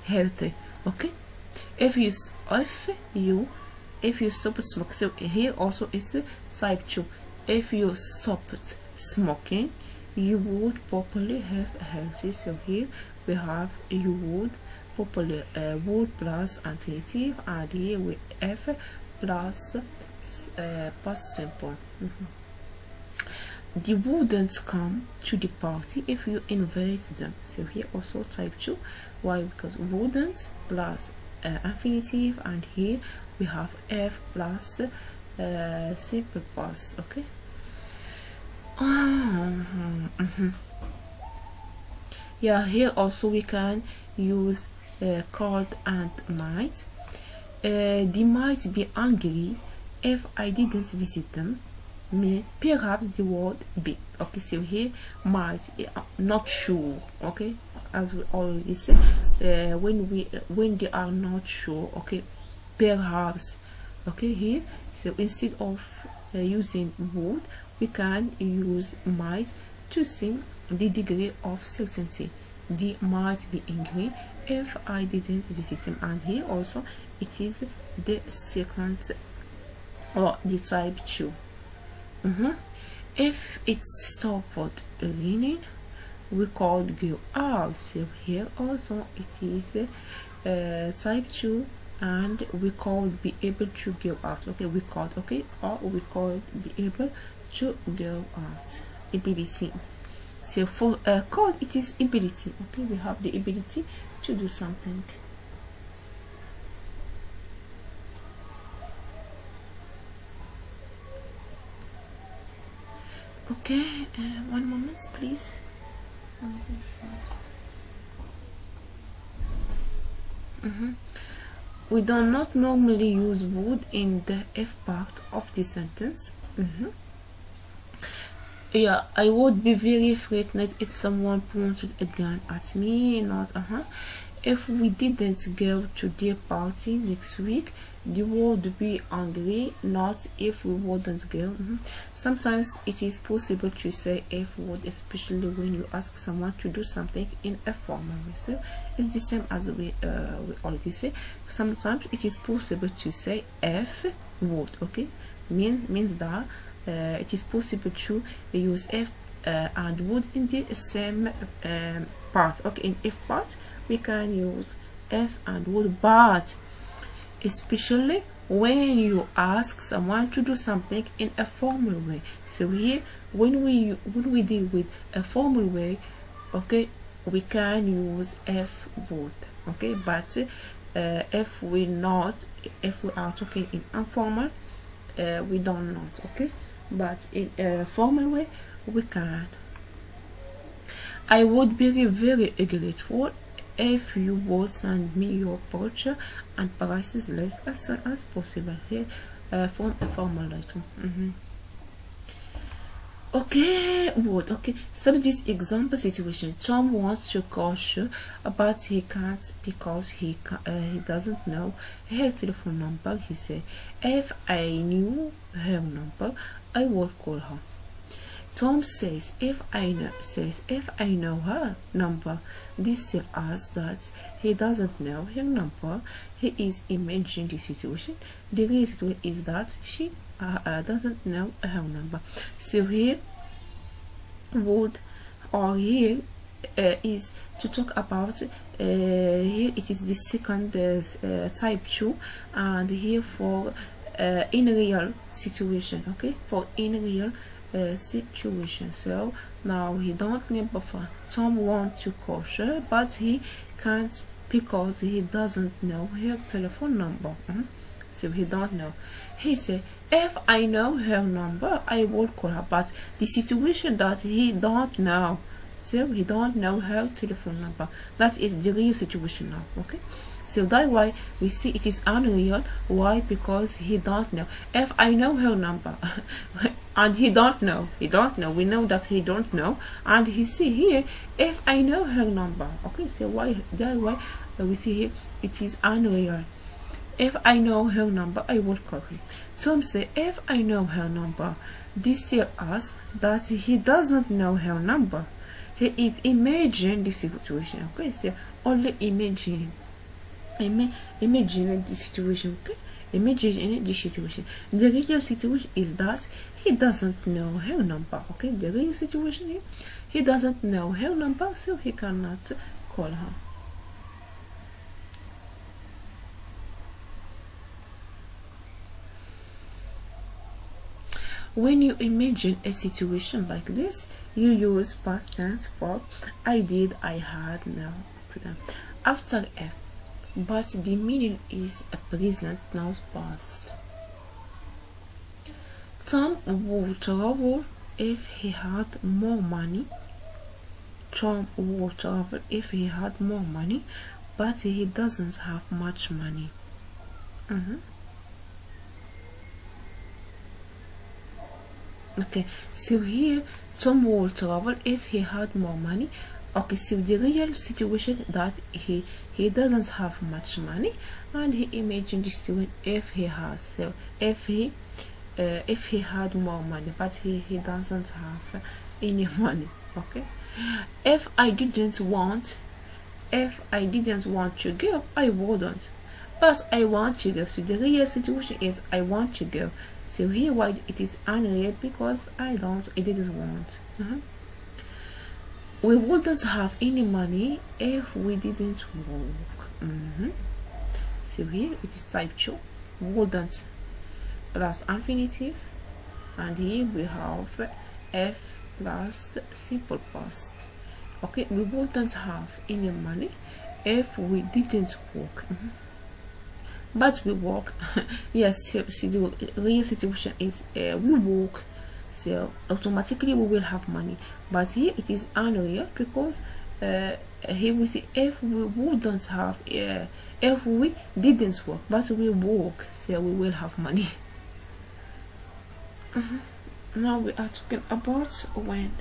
healthy. Okay, if you stopped smoking, so here also it's a type 2. If you stopped smoking, you would probably have healthy. So here we have you would probably would plus infinitive, and here we have plus past simple. They wouldn't come to the party if you invite them. So here also type 2. Why? Because wouldn't plus infinitive, and here we have f plus simple past. Okay. Yeah, here also we can use could and might. They might be angry if I didn't visit them. May, perhaps the word be. Okay, so here might, not sure. Okay, as we already say, when they are not sure. Okay, perhaps. Okay, here, so instead of using would, we can use might to see the degree of certainty. They might be angry if I didn't visit them, and here also it is the second or the type 2. If it stopped raining, we could go out. So here also it is type 2, and we could be able to go out. Okay, we could. Okay, or we could be able to go out. Ability. So for could, it is ability. Okay, we have the ability to do something. Okay, one moment please. We do not normally use would in the F part of the sentence. Yeah, I would be very frightened if someone pointed a gun at me. Not if we didn't go to their party next week, they would be angry. Not if we wouldn't go. Sometimes it is possible to say if would, especially when you ask someone to do something in a formal way. So it's the same as we already say. Sometimes it is possible to say if would. Okay, means that it is possible to use if and would in the same part. Okay, in if part we can use if and would, but especially when you ask someone to do something in a formal way. So here, when we deal with a formal way, okay, we can use if would, okay, but if we are talking in informal, we don't not, okay, but in a formal way we can. I would be very grateful if you would send me your purchase and prices list as soon as possible. Here from a formal item. Okay, would. Okay, so this example situation. Tom wants to call her, but he can't because he doesn't know her telephone number. He said, if I knew her number, I would call her. Tom says, if I know her number. This tells us that he doesn't know her number. He is imagining the situation. The real situation is that she doesn't know her number. So here would, or here is to talk about here it is the second type 2, and here for in real situation, okay, for in real situation. So now he don't need buffer. Tom wants to call her, but he can't because he doesn't know her telephone number. So he don't know. He said, if I know her number, I will call her. But the situation that he don't know, so he don't know her telephone number. That is the real situation now. Okay. So that's why we see it is unreal. Why? Because he don't know. If I know her number, and he don't know. We know that he don't know, and he see here. If I know her number, okay. So why? That's why we see here it is unreal. If I know her number, I will call her. Tom say, if I know her number. This tells us that he doesn't know her number. He is imagining the situation. Okay, so only imagining the situation. Okay, imagining the situation. The real situation is that he doesn't know her number. Okay, the real situation is he doesn't know her number, so he cannot call her. When you imagine a situation like this, you use past tense for I did, I had, now, after F, but the meaning is a present, now past. Tom would travel if he had more money. Tom would travel if he had more money, but he doesn't have much money. Okay, so here Tom will travel if he had more money. Okay, so the real situation that he doesn't have much money, and he imagined this situation if he has. So if he had more money, but he doesn't have any money. Okay, if I didn't want to go, I wouldn't, but I want to go. So the real situation is I want to go. So here why it is unreal, because I didn't want. We wouldn't have any money if we didn't work. So here it is type 2, wouldn't plus infinitive, and here we have F plus simple past. Okay, we wouldn't have any money if we didn't work. But we work. Yes, so the real situation is we work, so automatically we will have money. But here it is unreal, because here we see if we wouldn't have if we didn't work, but we work, so we will have money. Now we are talking about when.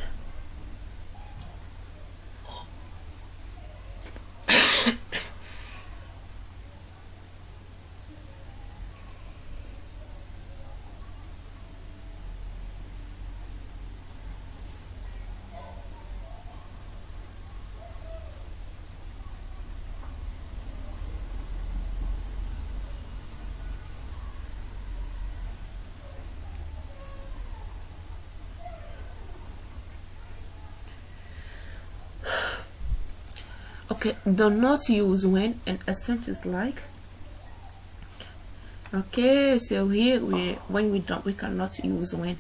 Okay, do not use when in a sentence like. Okay, so here we cannot use when.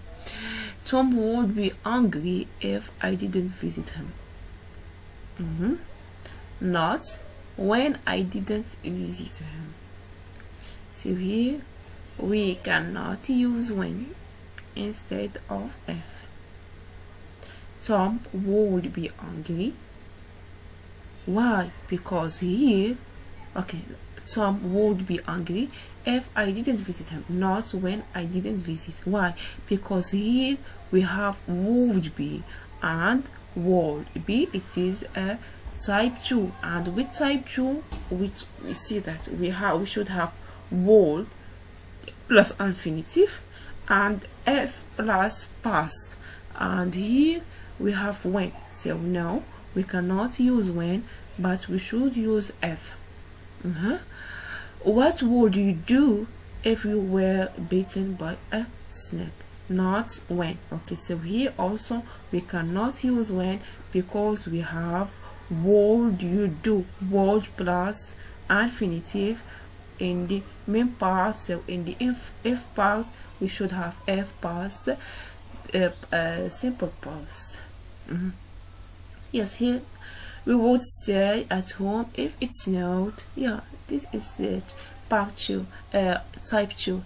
Tom would be angry if I didn't visit him. Not when I didn't visit him. So here we cannot use when instead of if. Tom would be angry. Why? Because here, okay, Tom would be angry if I didn't visit him, not when I didn't visit. Why? Because here we have would be and would be. It is a type 2, and with type 2 we see that we should have would plus infinitive and f plus past, and here we have when. So now we cannot use when, but we should use f. What would you do if you were bitten by a snake? Not when. Okay, so here also we cannot use when because we have would you do, would plus infinitive in the main part. So in the if part we should have f past, simple past. Yes, here we would stay at home if it snowed. Yeah, this is the part 2, type 2.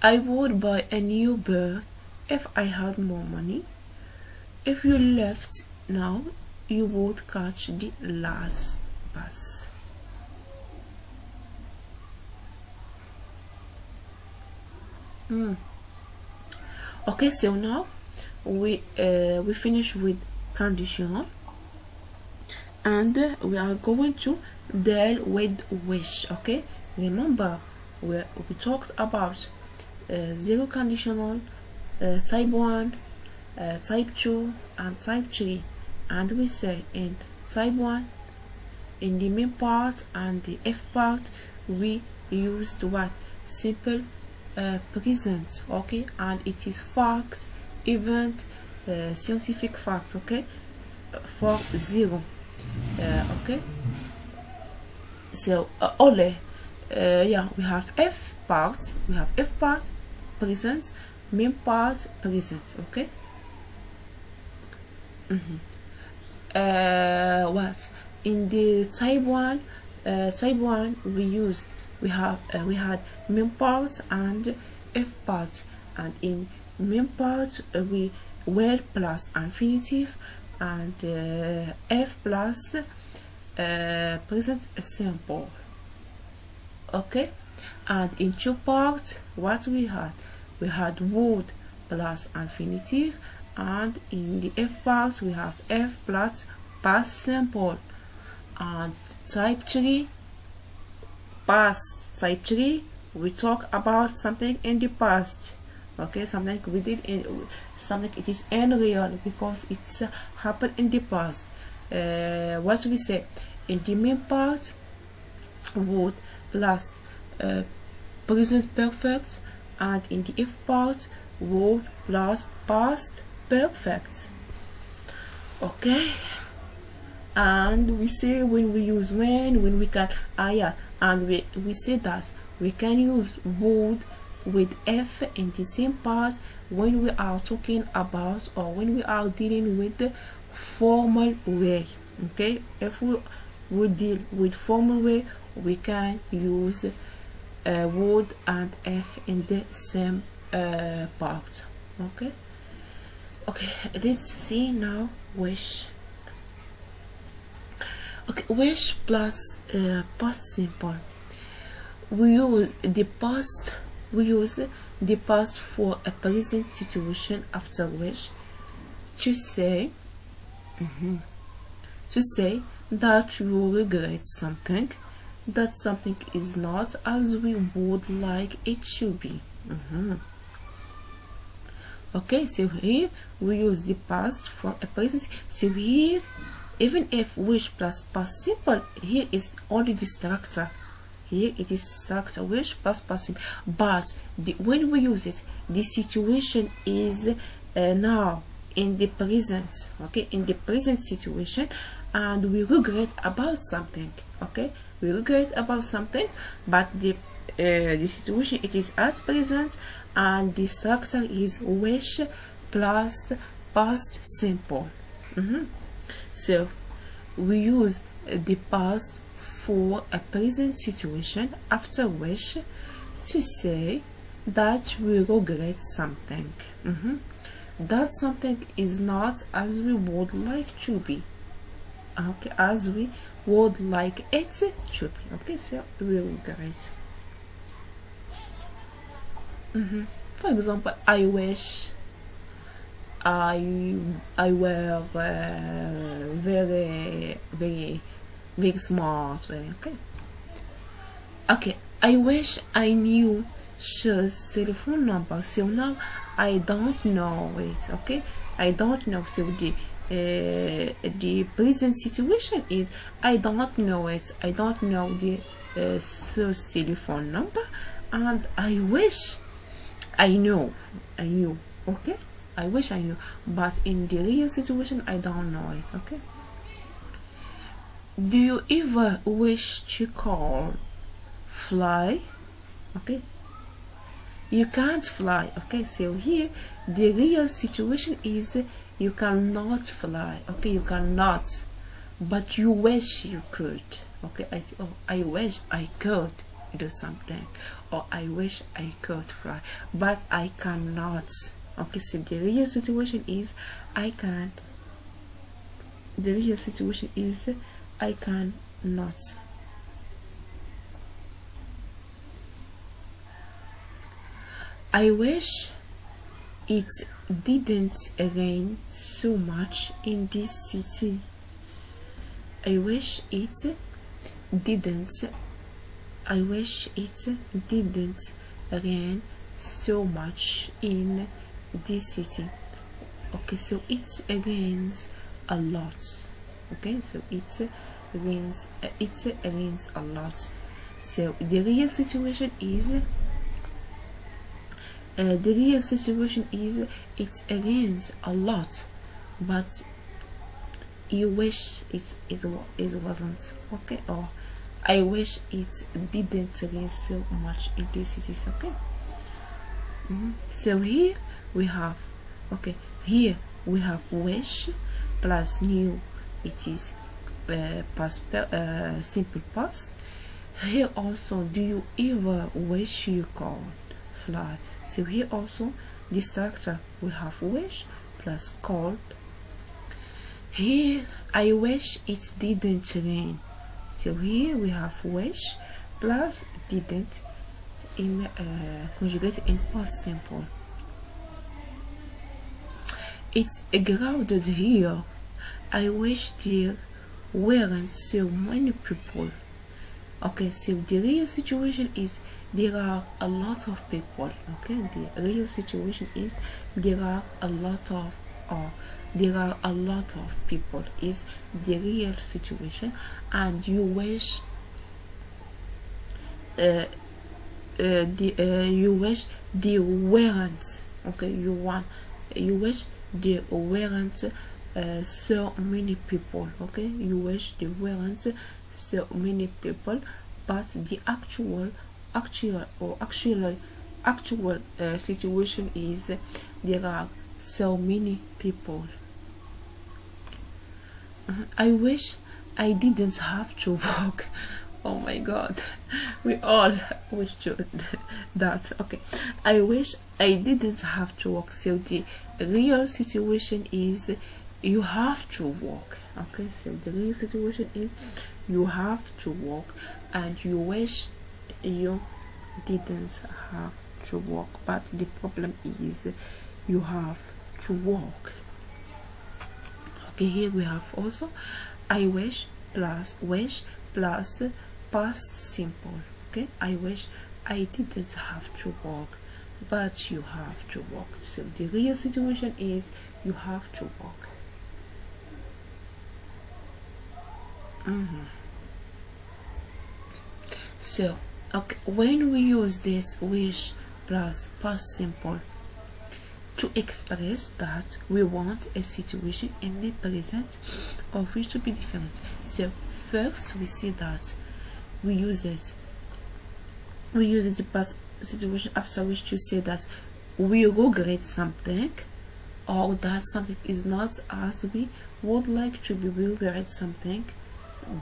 I would buy a new bird if I had more money. If you left now, you would catch the last bus. Okay, so now we finish with conditional, and we are going to deal with wish. Okay, remember we talked about zero conditional, type 1, type 2 and type 3, and we say in type 1, in the main part and the f part, we used what? Simple present. Okay, and it is fact, event, scientific fact. Okay, for 0. Okay, so only yeah, we have f part, present, main part present. Okay. What in the type 1, we had main part and f part, and in main part we were plus infinitive and f plus present simple. Okay, and in two parts what we had would plus infinitive, and in the f part we have f plus past simple. And type 3, past. Type 3, we talk about something in the past. Okay, something we did in something, it is unreal because it's happened in the past. What we say in the main part, would plus present perfect, and in the if part, would plus past perfect. Okay, and we say when we use when we can and we say that we can use would with f in the same part when we are talking about, or when we are dealing with the formal way. Okay, if we deal with formal way, we can use would and f in the same part. Okay, let's see now wish. Okay, wish plus past simple. We use the past for a present situation after wish to say that you regret something, that something is not as we would like it to be. Okay, so here we use the past for a present. So here, even if wish plus past simple, here is only the structure. Here it is structure wish plus past simple, but when we use it, the situation is now in the present. Okay, in the present situation, and we regret about something. Okay, we regret about something, but the situation it is at present, and the structure is wish plus past simple. So we use the past for a present situation after wish to say that we regret something. That something is not as we would like to be. Okay, as we would like it to be. Okay, so we regret. For example, I wish I were very smart. Okay. I wish I knew Sh's telephone number. So now I don't know it. Okay, I don't know. So the present situation is I don't know it. I don't know the Sh's telephone number, and I wish I knew. Okay, I wish I knew, but in the real situation I don't know it. Okay. Do you ever wish to call fly? Okay, you can't fly. Okay, so here the real situation is you cannot fly. Okay, you cannot, but you wish you could. Okay, I say, oh, I wish I could do something, or I wish I could fly, but I cannot. Okay, so the real situation is I can. The real situation is I cannot. I wish it didn't rain so much in this city. I wish it didn't. I wish it didn't rain so much in this city. Okay, so it rains a lot. Okay, so it rains a lot. So the real situation is it rains a lot, but you wish it wasn't. Okay, or I wish it didn't rain so much in this city. Okay. So here we have wish plus new, it is past, simple past. Here also, do you ever wish you could fly? So here also the structure we have wish plus could. Here I wish it didn't rain. So here we have wish plus didn't in conjugated in past simple. It's crowded here. I wish there weren't so many people. Okay, so the real situation is there are a lot of people. Okay, the real situation is there are a lot of people is the real situation, and you wish you wish there weren't. Okay, you wish there weren't so many people. Okay, you wish there weren't so many people, but the actual situation is there are so many people. I wish I didn't have to walk. Oh my god, we all wish to that. Okay, I wish I didn't have to walk. So the real situation is you have to walk. Okay, so the real situation is you have to walk, and you wish you didn't have to walk, but the problem is you have to walk. Okay, here we have also I wish plus past simple. Okay, I wish I didn't have to walk, but you have to walk. So the real situation is you have to walk. So okay, when we use this wish plus past simple, to express that we want a situation in the present or future to be different. So first we see that we use the past situation after which to say that we regret something, or that something is not as we would like to be. We regret something,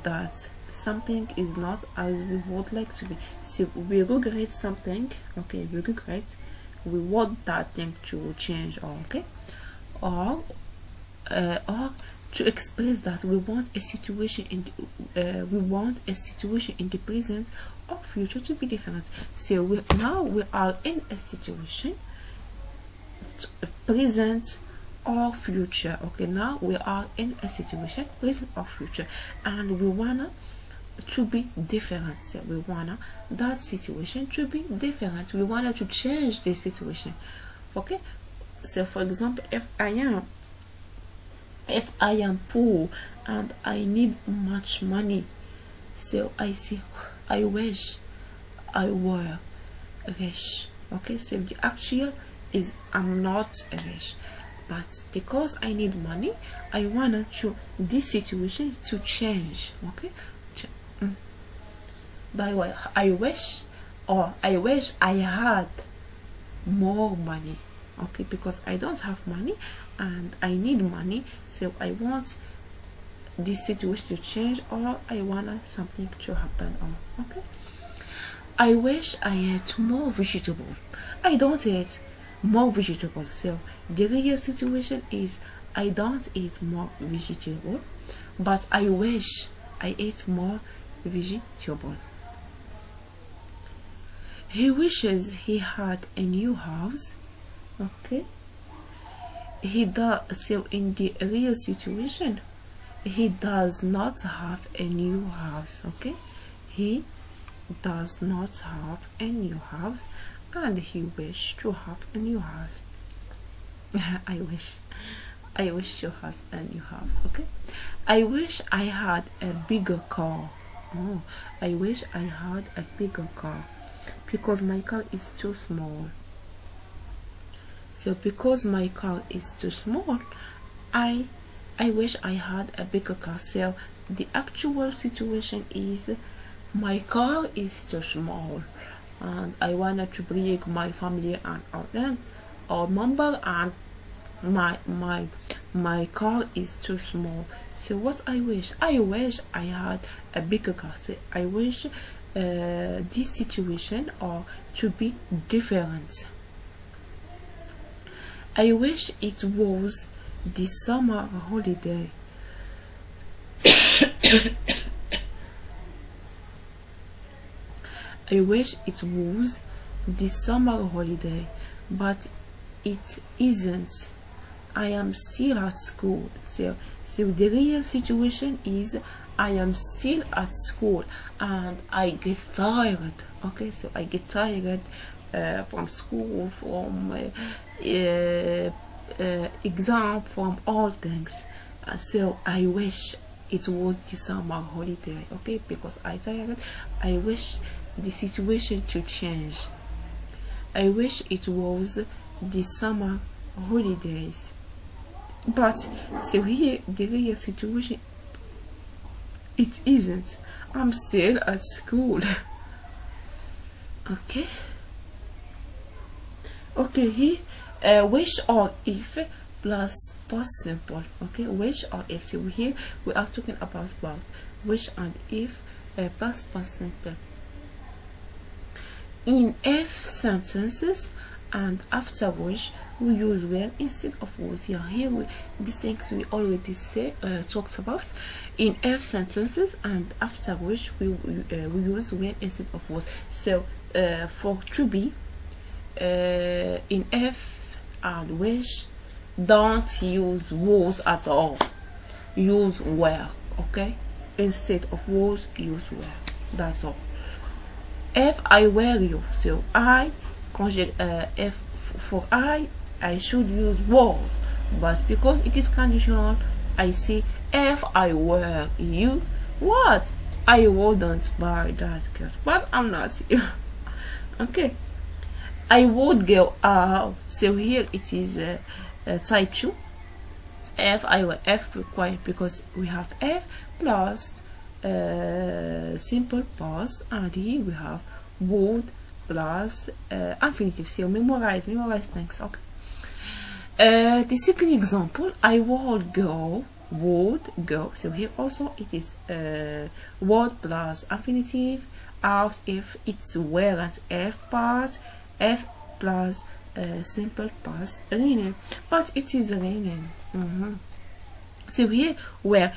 that something is not as we would like to be. So we regret something, okay, we regret, we want that thing to change, or okay, or to express that we want a situation in the present or future to be different. So now we are in a situation, present or future. Okay, now we are in a situation, present or future, and we wanna to be different. So we wanna that situation to be different. We wanna to change the situation. Okay, so for example, if I am poor and I need much money, so I say I wish I were rich. Okay, so the actual is I'm not rich, but because I need money, I wanna to this situation to change. Okay, that way I wish I had more money. Okay, because I don't have money and I need money, so I want this situation to change, or I want something to happen. Or okay, I wish I ate more vegetable. I don't eat more vegetable. So the real situation is I don't eat more vegetable, but I wish I ate more vegetable. He wishes he had a new house. Okay, he does. So in the real situation, he does not have a new house. Okay, he does not have a new house, and he wish to have a new house. I wish to have a new house. Okay, I wish I had a bigger car. Oh, I wish I had a bigger car because my car is too small. So because my car is too small, I wish I had a bigger car. So the actual situation is my car is too small, and I wanted to bring my family and all member, and my car is too small. So what I wish I had a bigger car. So I wish this situation or to be different. I wish it was the summer holiday. I wish it was the summer holiday, but it isn't. I am still at school. So the real situation is I am still at school and I get tired. Okay, so I get tired from school, from exam, from all things. So I wish it was the summer holiday. Okay, because I tired. I wish the situation to change. I wish it was the summer holidays, but so here the real situation, it isn't. I'm still at school. Okay, here wish or if plus past simple. Okay, wish or if. So here we are talking about wish and if plus past simple. In if sentences and after which we use where instead of was. Here these things we already talked about. In if sentences and after which we use where instead of was. So for to be in if and which, don't use was at all, use where. Okay, instead of was, use where. That's all. If I were you, so I conjugate if for I should use was, but because it is conditional, I say if I were you, what? I wouldn't buy that cat, but I'm not you. Okay, I would go out. So here it is type 2. F required because we have F plus simple past, and here we have would plus infinitive. So memorize things. Okay. The second example, I would go. So here also it is would plus infinitive. Out if it's were and F part, F plus simple past raining, but it is raining. So here with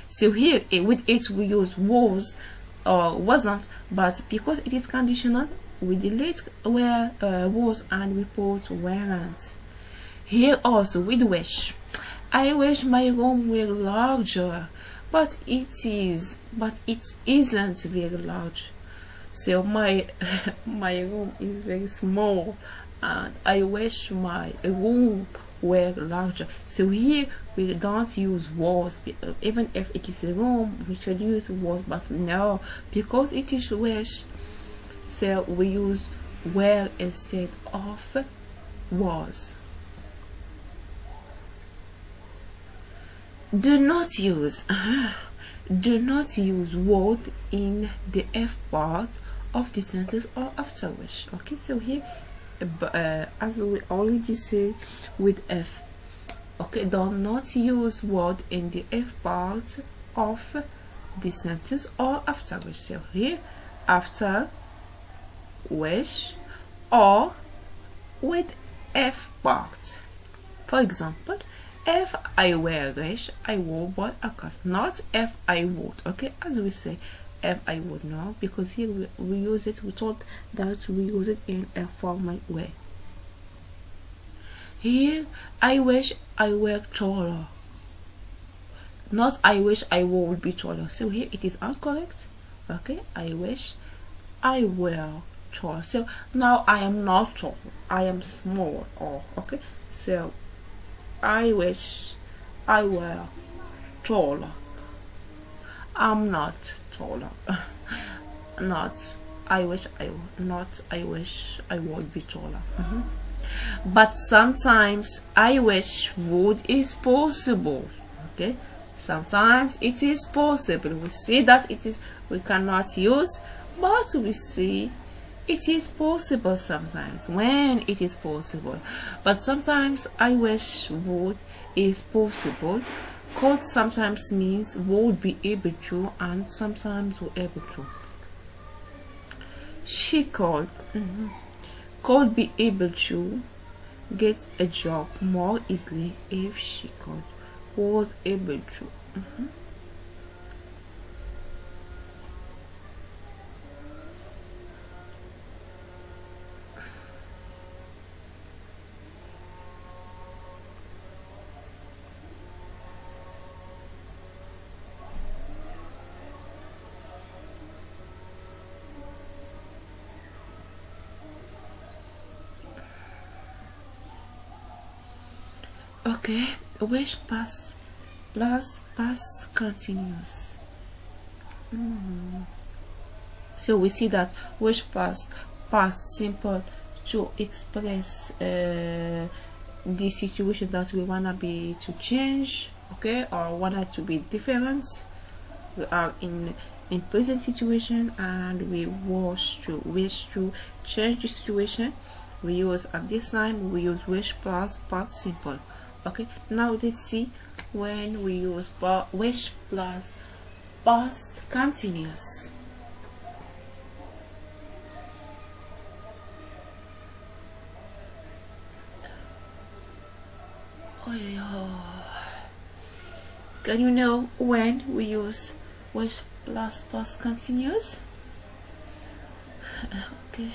it we use was or wasn't, but because it is conditional we delete where was and we put weren't. Here also with wish, I wish my room were larger, but it isn't very large. So my room is very small, and I wish my room were larger. So here we don't use was, even if it is a room we should use was, but no, because it is wish, so we use were instead of was. Do not use would in the F part of the sentence or after wish. Okay, so here as we already say with F, okay, do not use would in the F part of the sentence or after wish. So here after wish or with F part. For example, if I were rich, I would buy a car. Not if I would. Okay, as we say, if I would now, because here we use it. We thought that we use it in a formal way. Here, I wish I were taller. Not I wish I would be taller. So here it is incorrect. Okay, I wish I were tall. So now I am not tall. I am small. Or okay, so I wish I were taller. I'm not taller. Not I wish I would be taller. But sometimes I wish would is possible. Okay, sometimes it is possible. We see that it is we cannot use, but we see it is possible sometimes when it is possible. But sometimes I wish would is possible. Could sometimes means would be able to, and sometimes were able to. She could be able to get a job more easily if she was able to. Okay, wish past plus past continuous. So we see that wish past simple to express the situation that we wanna be to change, okay, or want it to be different. We are in present situation and we wish to change the situation. We use at this time we use wish plus past simple. Okay, now let's see when we use wish plus past continuous. Can you know when we use wish plus past continuous? Okay.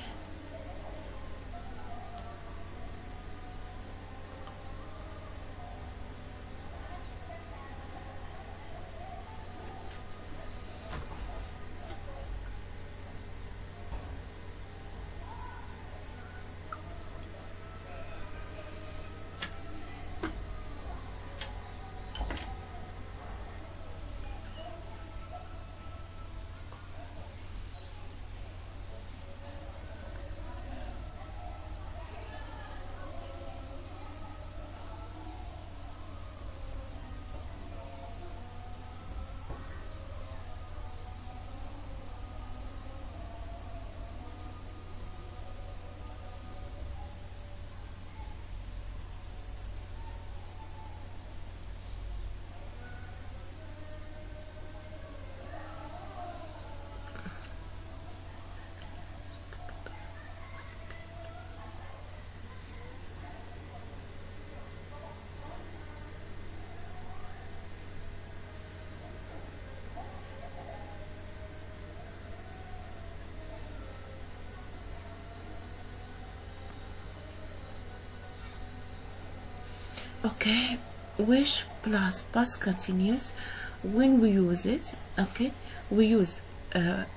Okay, wish plus past continuous. When we use it, okay, we use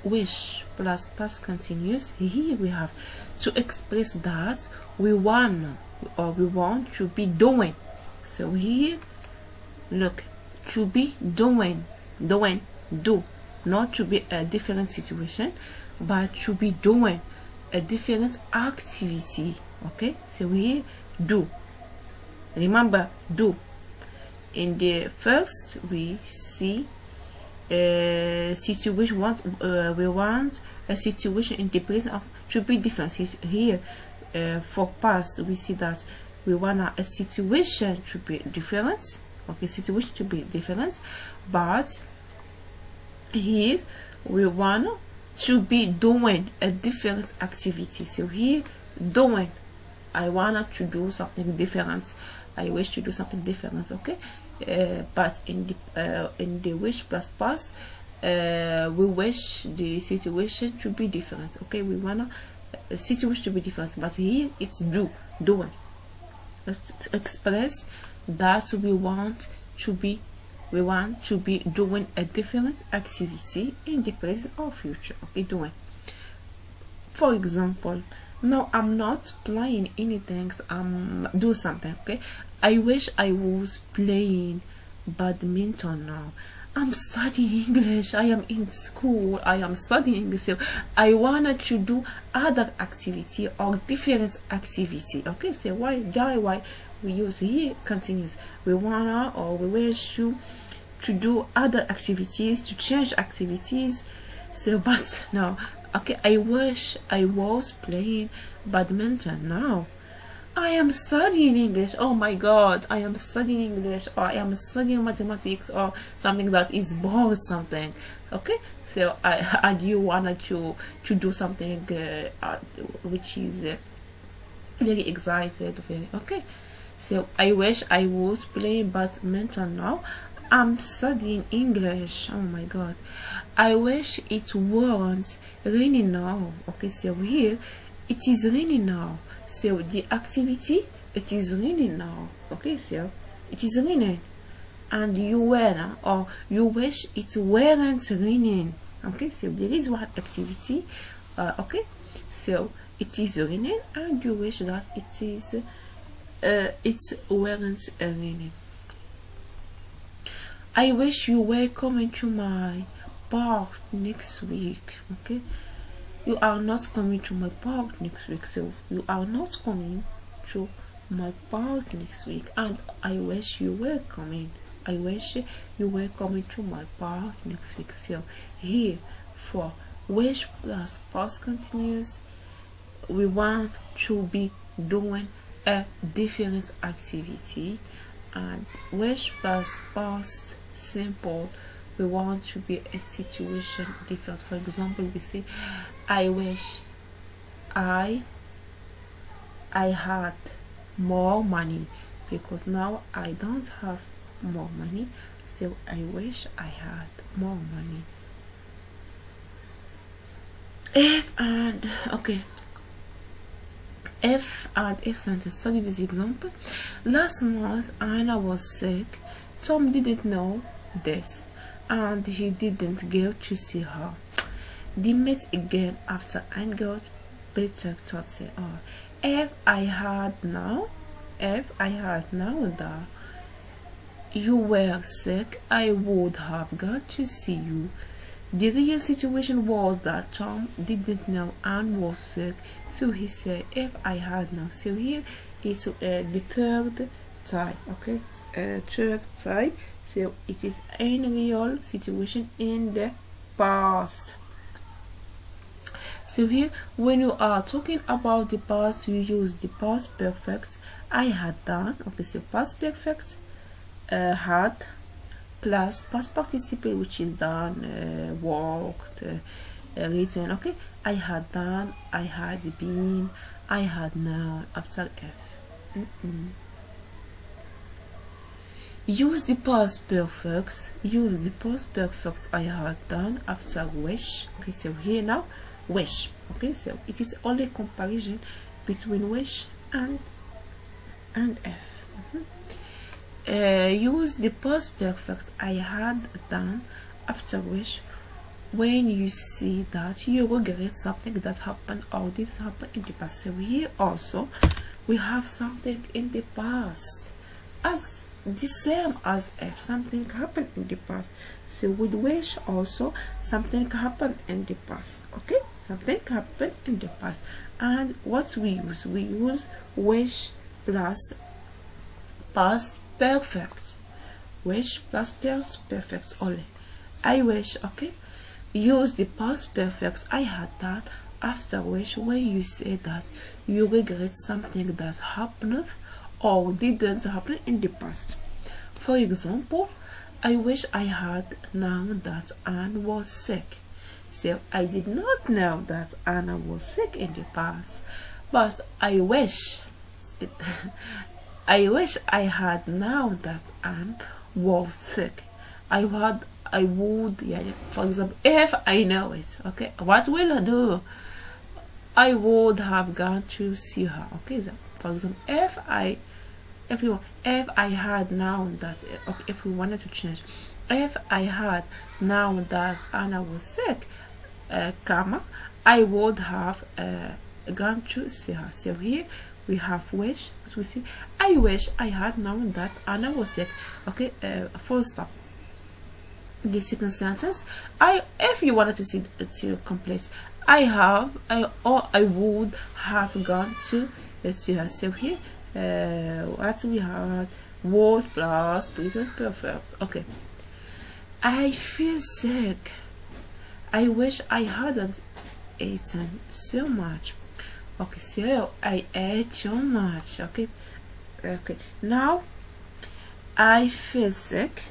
wish plus past continuous. Here we have to express that we want to be doing. So here, look, to be doing, do, not to be a different situation, but to be doing a different activity. Okay, so here, do. Remember, do. In the first, we see situation. We want a situation in the present of to be different. Here, for past, we see that we want a situation to be different. Okay, situation to be different, but here we want to be doing a different activity. So here, doing. I wanted to do something different. I wish to do something different. Okay, but in the wish plus past, we wish the situation to be different. Okay, we want a situation to be different, but here it's doing. Let's express that we want to be doing a different activity in the present or future. Okay, doing. For example, no, I'm not playing anything. Do something. Okay, I wish I was playing badminton now. I'm studying English. I am in school. I am studying English. So I wanted to do other activity or different activity. Okay, so why we use here continuous. We wanna or we wish to do other activities, to change activities. So but no. Okay, I wish I was playing badminton now. I am studying English. Oh my God, I am studying English, or I am studying mathematics, or something that is bored something. Okay, so and you wanted to do something which is very excited. Okay, so I wish I was playing badminton now. I'm studying English. Oh my God. I wish it weren't raining now. Okay, so here it is raining now. So the activity, it is raining now. Okay, so it is raining, and you were or you wish it weren't raining. Okay, so there is one activity. Okay, so it is raining, and you wish that it weren't raining. I wish you were coming to my park next week. Okay, you are not coming to my park next week, so you are not coming to my park next week, and I wish you were coming. I wish you were coming to my park next week. So here for wish plus past continuous, we want to be doing a different activity, and wish plus past simple, we want to be a situation different. For example, we say I wish I had more money, because now I don't have more money, so I wish I had more money. If and sentence. Study this example. Last month Anna was sick. Tom didn't know this, and he didn't go to see her. They met again after Anne got better. Tom said, "Oh, if I had known that you were sick, I would have gone to see you." The real situation was that Tom didn't know Anne was sick, so he said, "If I had known." So here it's the third type. Okay, third type. So it is a real situation in the past. So here, when you are talking about the past, you use the past perfect. I had done. Okay, so past perfect had plus past participle, which is done, worked, written. Okay, I had done, I had been, I had known after F. Use the past perfect. Use the past perfect I had done after wish. Okay, so here now wish. Okay, so it is only comparison between wish and F. use the past perfect I had done, after which when you see that you regret something that happened or did happen in the past. So here also we have something in the past as the same as if something happened in the past. So with wish also something happened in the past. Okay, something happened in the past, and what we use wish plus past perfect. Wish plus past perfect only. I wish. Okay, use the past perfect I had done, after which when you say that you regret something that happened or didn't happen in the past. For example, I wish I had known that Anne was sick. So I did not know that Anna was sick in the past, but I wish I wish I had known that Anne was sick. I would, yeah, for example, if I know it, okay, what will I do? I would have gone to see her. Okay, so for example, if I had known that, okay, if we wanted to change, if I had known that Anna was sick, I would have gone to see her. So here we have wish. We see, I wish I had known that Anna was sick. Okay, full stop. The second sentence, if you wanted to see to complete, I would have gone to see her. So here what we had, would plus present perfect. Okay, I feel sick. I wish I hadn't eaten so much. Okay, so I ate too much. Okay, now I feel sick.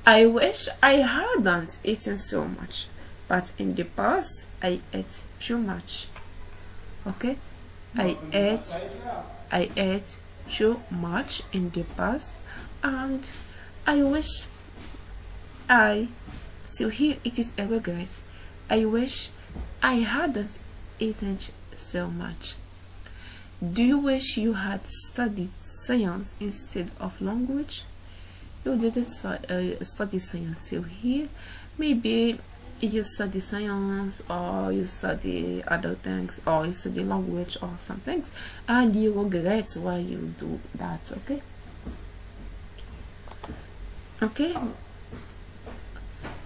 I wish I hadn't eaten so much, but in the past I ate too much. Okay, I ate too much in the past, and I wish so here it is a regret. I wish I hadn't eaten so much. Do you wish you had studied science instead of language? You didn't study science, so here maybe you study science or you study other things or you study language or some things, and you regret why you do that. Okay,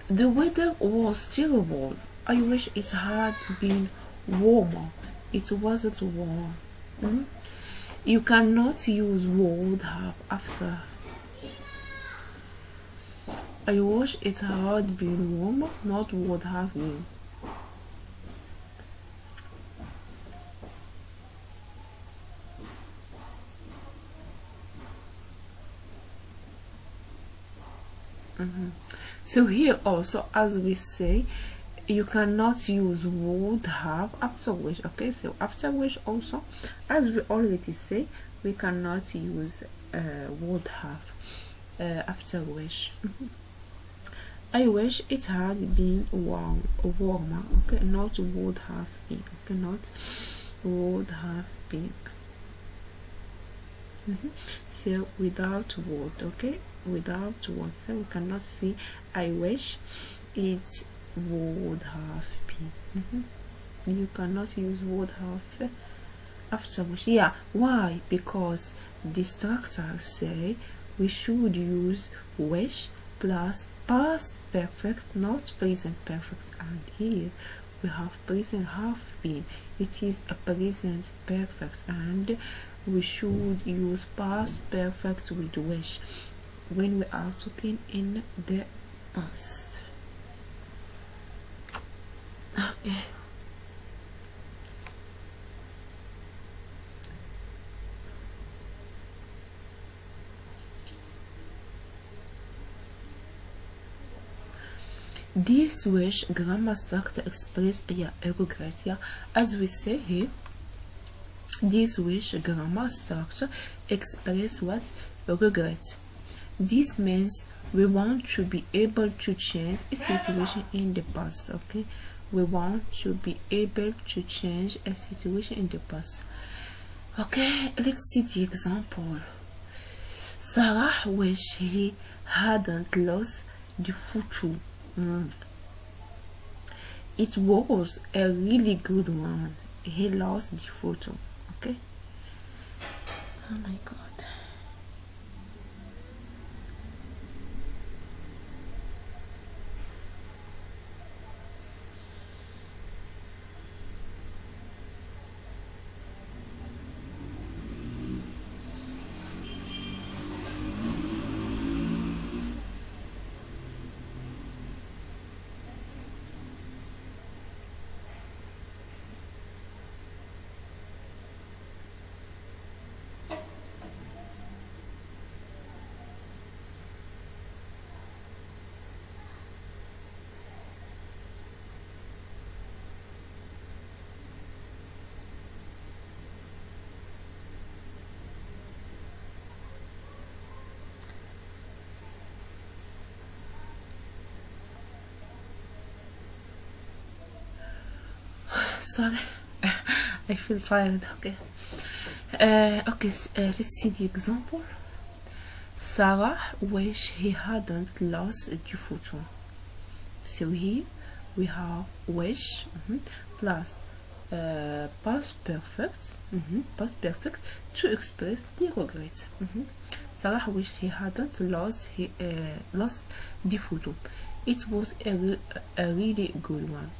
the weather was terrible. I wish it had been warmer. It wasn't warm. You cannot use would have after. I wish it had been warmer, not would have been. So here also, as we say, you cannot use would have after which. Okay, so after which also, as we already say, we cannot use would have after which. I wish it had been warmer. Okay, not would have been. Okay, not would have been. So without would. Okay, without would. So we cannot see I wish it would have been. You cannot use would have after which. Yeah, why? Because the structure say we should use wish plus past perfect, not present perfect, and here we have present have been. It is a present perfect, and we should use past perfect with wish when we are talking in the past. Okay. This wish grammar structure express a regret. As we say here, this wish grammar structure express what? Regret. This means we want to be able to change a situation in the past. Okay, we want to be able to change a situation in the past. Okay, let's see the example. Sarah wish he hadn't lost the photo. It was a really good one. He lost the photo. Okay. Oh my god. Sorry, I feel tired. Okay. Let's see the example. Sarah wish he hadn't lost the photo. So here we have wish plus past perfect to express the regret. Sarah wish he hadn't lost the photo. It was a really good one.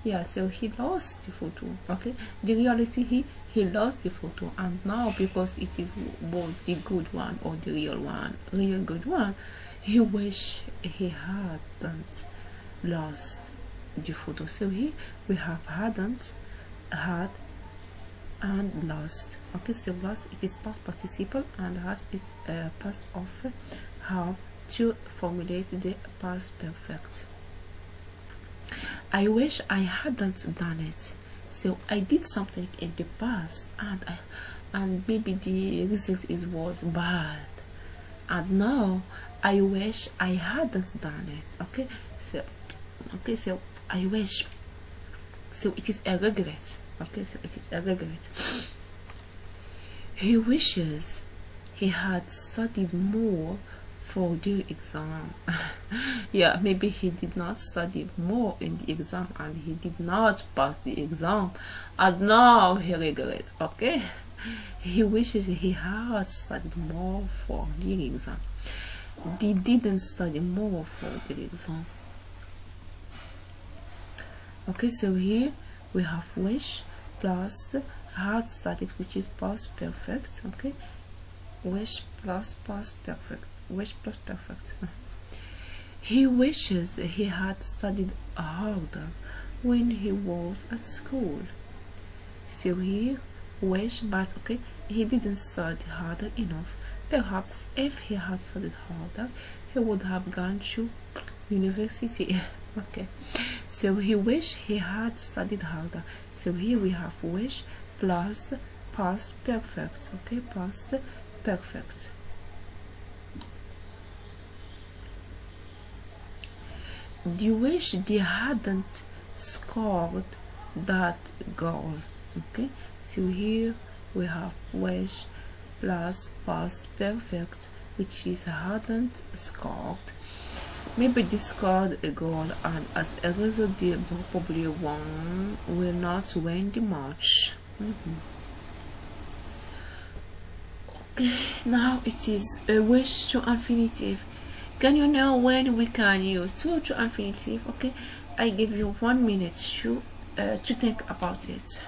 Yeah, so he lost the photo. Okay, the reality he lost the photo, and now because it was the good one or the real good one, he wish he hadn't lost the photo. So here we have hadn't, had, and lost. Okay, so lost, it is past participle, and had is past of have to formulate the past perfect. I wish I hadn't done it. So I did something in the past, and maybe the result was bad, and now I wish I hadn't done it. Okay, so I wish. So it is a regret. Okay, so it is a regret. He wishes he had studied more for the exam. Yeah, maybe he did not study more in the exam and he did not pass the exam, and now he regrets. Okay, he wishes he had studied more for the exam. He didn't study more for the exam. Okay, so here we have wish plus had studied, which is past perfect. Okay, wish plus past perfect. Wish plus perfect. He wishes he had studied harder when he was at school. So here wish, but okay, he didn't study harder enough. Perhaps if he had studied harder, he would have gone to university. Okay, so he wish he had studied harder. So here we have wish plus past perfect. Okay, past perfect. The wish they hadn't scored that goal. Okay, so here we have wish plus past perfect, which is hadn't scored. Maybe they scored a goal, and as a result they probably will not win the match. Okay, now it is a wish to infinitive. Can you know when we can use to infinitive? Okay, I give you 1 minute to think about it.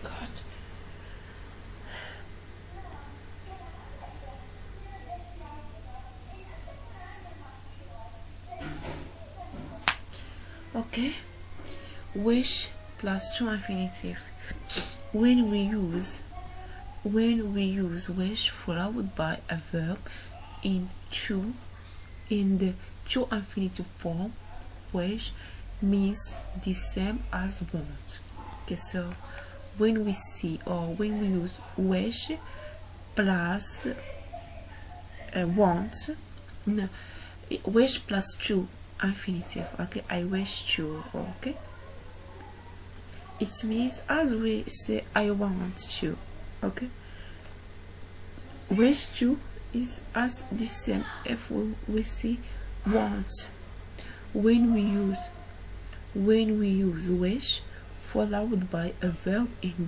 God. Okay, wish plus to infinitive. When we use wish followed by a verb in the to infinitive form, wish means the same as want. Okay, so when we use wish plus want, no, wish plus to infinitive. Okay, I wish to. Okay, it means as we say I want to. Okay, wish to is as the same if we say want. When we use wish followed by a verb in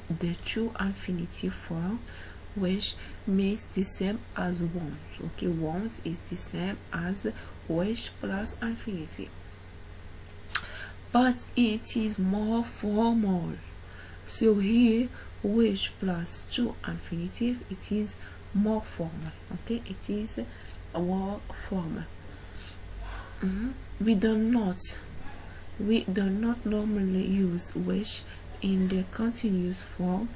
the true infinitive form, wish means the same as want. Okay, want is the same as wish plus infinitive, but it is more formal. So here wish plus to infinitive, it is more formal. Okay, it is more formal. We do not normally use wish in the continuous form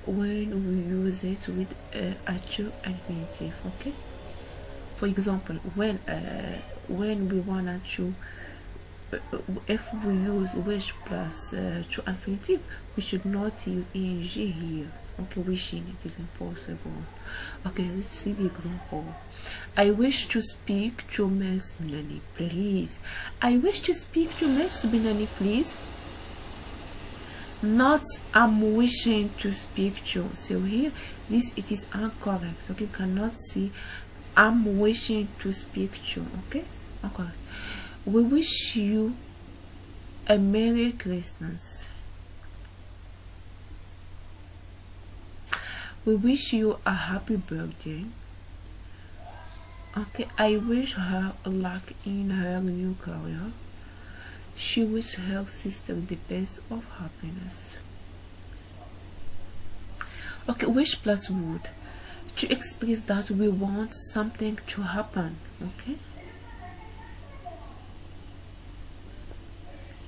when we use it with a true infinitive. Okay, for example, when we wanna to if we use wish plus to infinitive, we should not use ing here. Okay, wishing, it is impossible. Okay, let's see the example. I wish to speak to Miss Binani, please. I wish to speak to Miss Binani, please. Not I'm wishing to speak to. So here, it is incorrect. Okay, you cannot see I'm wishing to speak to. Okay, incorrect. We wish you a Merry Christmas. We wish you a happy birthday. Okay, I wish her luck in her new career. She wishes her sister the best of happiness. Okay, wish plus would to express that we want something to happen.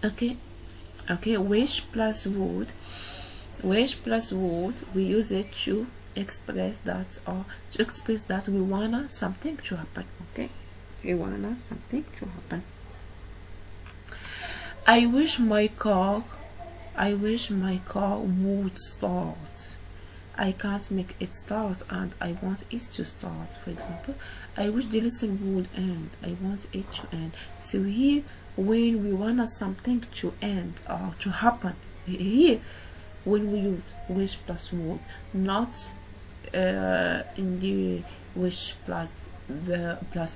Okay, wish plus would we use it to express that we wanna something to happen. Okay, we wanna something to happen. I wish my car would start. I can't make it start and I want it to start. For example, I wish the lesson would end. I want it to end. So here, when we want something to end or to happen, here when we use wish plus would, not in the wish plus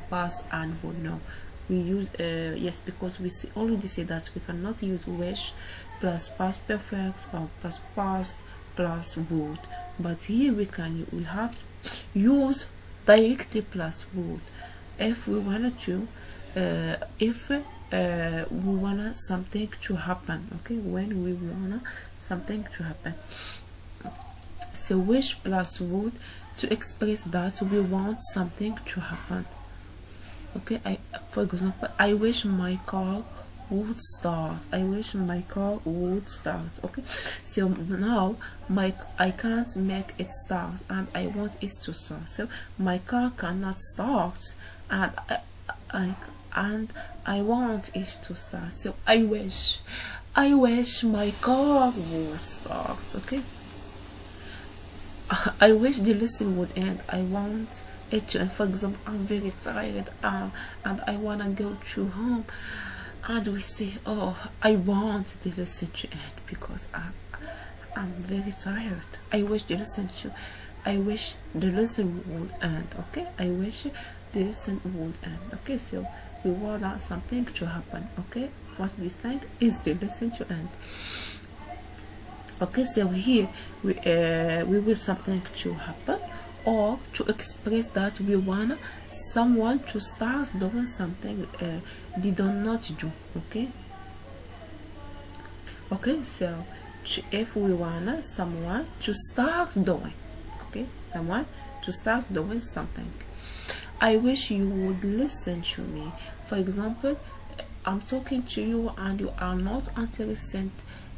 past and would. No, we use yes, because we already say that we cannot use wish plus past perfect or plus past plus would, but here we have use directly plus would if we wanted to we want something to happen. Okay, when we want something to happen, so wish plus would to express that we want something to happen. Okay, for example, I wish my car would start. I wish my car would start. Okay, so now I can't make it start and I want it to start, so my car cannot start and I want it to start. So I wish my car would start. Okay, I wish the lesson would end. I want it to end. For example, I'm very tired and I want to go to home, and we say, oh, I want the lesson to end because I'm very tired. I wish the lesson would end. Okay, I wish the lesson would end. Okay, so we want something to happen. Okay, what's this thing is the lesson to end. Okay, so here we will something to happen or to express that we want someone to start doing something they do not do. Okay, so if we want someone to start doing, okay, someone to start doing something. I wish you would listen to me. For example, I'm talking to you and you are not interested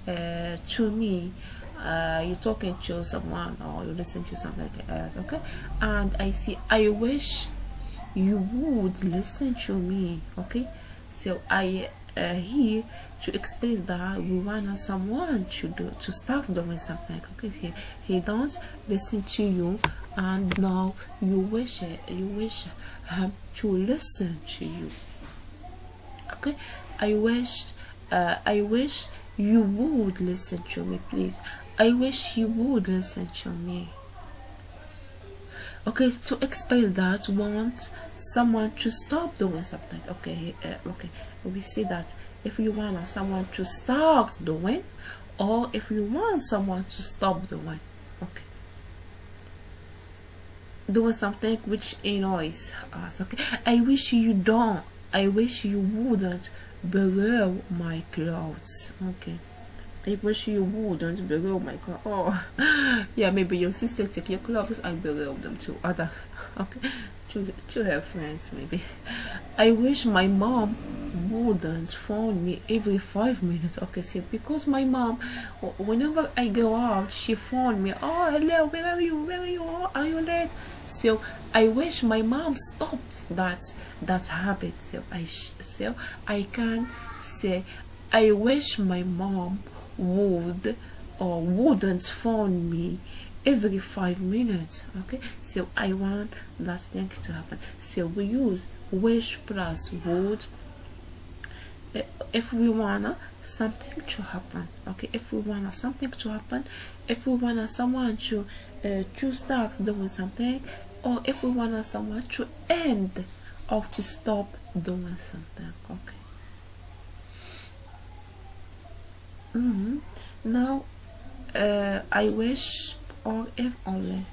to me. You're talking to someone or you listen to something else, okay, and I see I wish you would listen to me, okay. So I here to express that we want someone to start doing something, okay. He don't listen to you and now you wish him to listen to you, okay. I wish you would listen to me, please. I wish you would listen to me. Okay, to express that want someone to stop doing something. Okay, okay. We see that if you want someone to start doing, or if you want someone to stop doing. Okay. Doing something which annoys us. Okay. I wish you wouldn't borrow my clothes. Okay. I wish you wouldn't borrow my clothes. Oh, yeah, maybe your sister take your clothes and borrow them to other, okay, to her friends maybe. I wish my mom wouldn't phone me every 5 minutes. Okay, see, because my mom, whenever I go out, she phone me. Oh, hello, where are you? Where are you? Are you late? So I wish my mom stops that habit. So I can say I wish my mom would or wouldn't phone me every 5 minutes. Okay, so I want that thing to happen. So we use wish plus would if we want something to happen. Okay, if we want something to happen, if we want someone to start doing something, or if we want someone to end or to stop doing something. Okay. Now I wish or if only.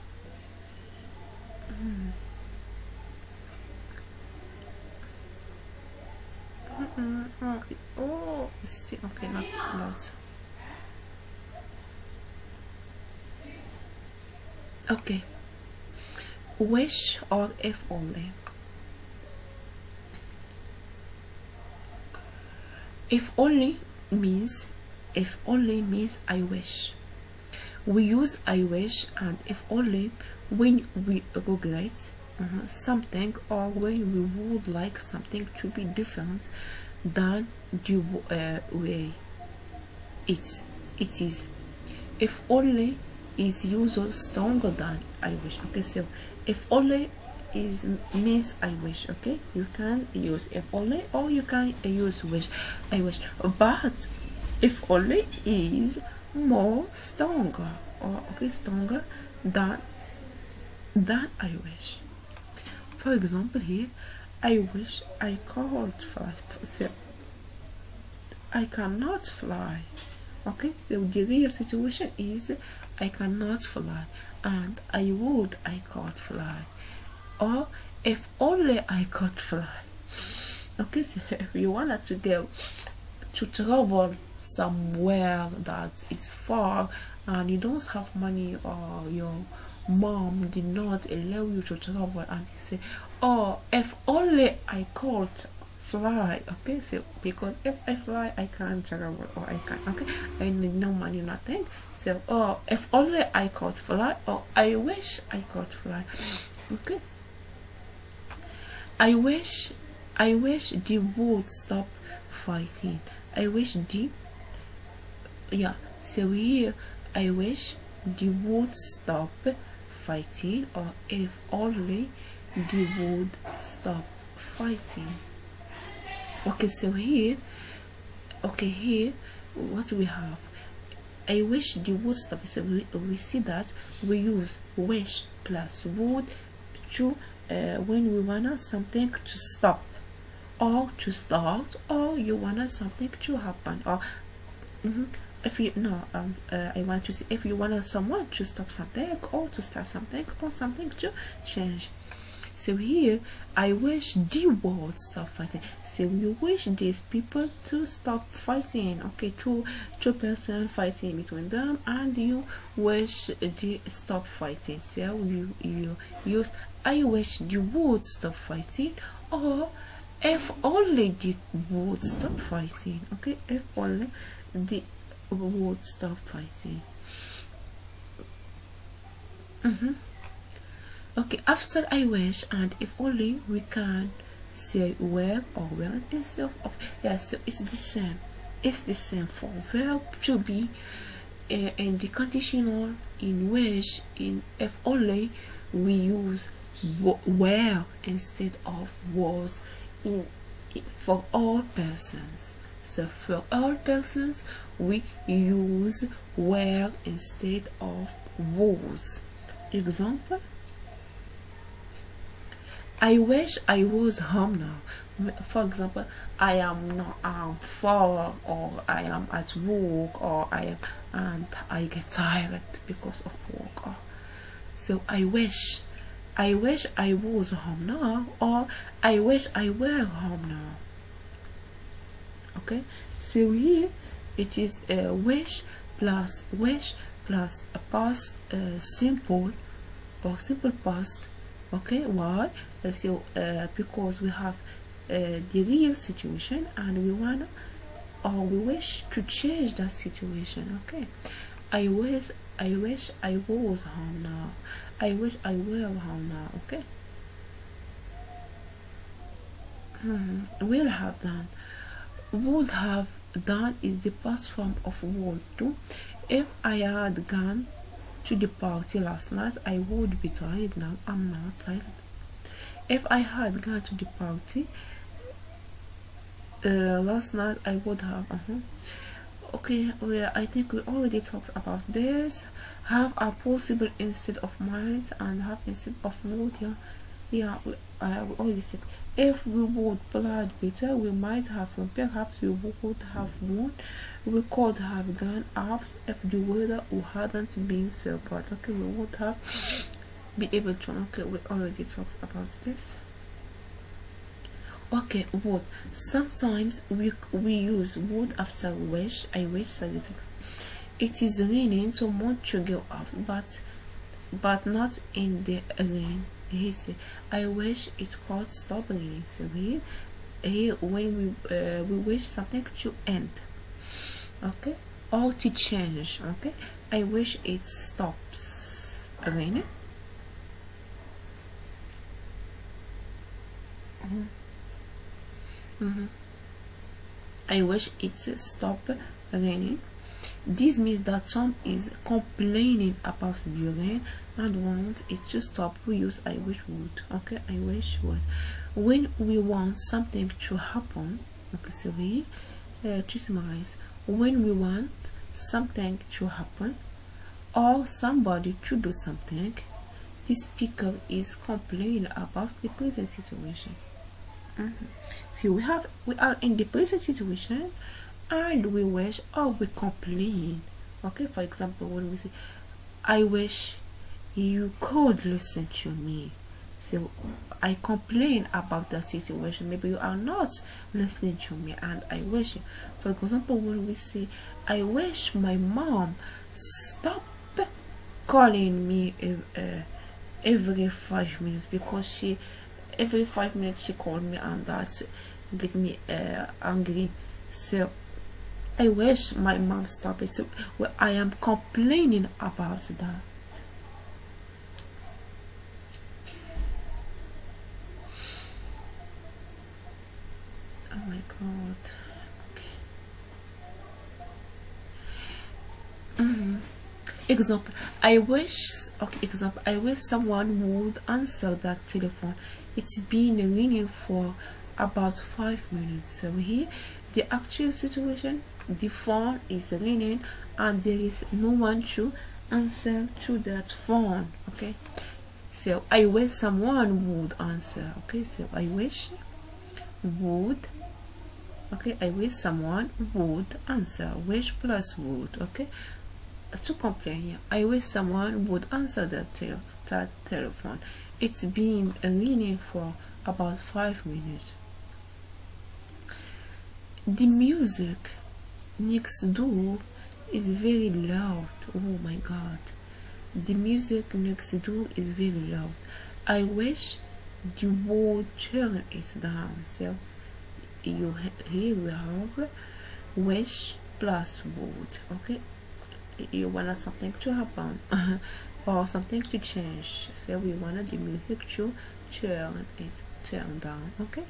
Oh, see, okay, not. Okay, wish or if only. If only means I wish. We use I wish and if only when we regret something or when we would like something to be different than the way it is. If only is usually stronger than I wish. Okay, so if only means I wish. Okay, you can use if only or you can use wish. I wish, but if only is more stronger or stronger than I wish. For example, here I wish I could fly. So I cannot fly. Okay, so the real situation is I cannot fly and I could fly, or if only I could fly. Okay, so if you wanted to go to travel somewhere that is far and you don't have money or your mom did not allow you to travel and you say, oh, if only I could fly. Okay, so because if I fly I can't travel or I can't, okay, I need no money, nothing. So oh, if only I could fly, or I wish I could fly. Okay, I wish they would stop fighting. I wish the, yeah, so here I wish they would stop fighting, or if only they would stop fighting. Okay, so here what we have, I wish they would stop. So we see that we use wish plus would to when we want something to stop or to start, or you want something to happen, or if you I want to say if you want someone to stop something or to start something or something to change. So here, I wish the world stop fighting. So you wish these people to stop fighting. Okay, two person fighting between them, and you wish they stop fighting. So you use I wish the world stop fighting, or if only the world stop fighting. Okay, if only the world stop fighting. Okay, after I wish and if only, we can say well or well instead of yeah. So it's the same. It's the same for verb to be in the conditional in which in if only we use where instead of was in for all persons. So for all persons we use where instead of was. Example: I wish I was home now. For example, I am not far, or I am at work, or I am and I get tired because of work. So I wish I was home now, or I wish I were home now. Okay, so here it is a wish plus a past simple or simple past. Okay, why? So because we have the real situation and we wanna or we wish to change that situation. Okay, I wish I was home now. I wish I were home now. Okay, will have done. Would have done is the past form of would do. If I had gone to the party last night, I would be tired now. I'm not tired. If I had gone to the party last night, I would have. Okay, well, I think we already talked about this. Have a possible instead of might and have instead of would. Yeah, we already said if we would play better, we might have won. Perhaps we would have won. We could have gone out if the weather hadn't been so bad. Okay, we would have be able to. Okay, we already talked about this. Okay, would. Sometimes we use would after wish. I wish something. It is raining, so want to go out, but not in the rain. He said, I wish it could stop raining. So here when we wish something to end. Okay, or to change. Okay, I wish it stops raining. I wish it stopped raining. This means that Tom is complaining about the rain and wants it to stop. We use I wish would. Okay, I wish would. When we want something to happen, okay, so we to summarize, when we want something to happen or somebody to do something, the speaker is complaining about the present situation. So we are in the present situation and we wish or we complain. Okay, for example, when we say I wish you could listen to me, so I complain about that situation. Maybe you are not listening to me and I wish you. For example, when we say I wish my mom stop calling me every 5 minutes, because every 5 minutes she called me and that's get me angry. So I wish my mom stop it. So I am complaining about that. Oh my god. Okay. Example: I wish someone would answer that telephone. It's been ringing for about 5 minutes. So here the actual situation, the phone is ringing and there is no one to answer to that phone. Okay, so I wish someone would answer. Okay, so I wish would. Okay, I wish someone would answer. Wish plus would. Okay, to complain here, I wish someone would answer that telephone. It's been raining for about 5 minutes. The music next door is very loud. Oh my god. The music next door is very loud. I wish you would turn it down. So here we have wish plus would. Okay, you want something to happen or something to change. So we want the music to turn down. Okay,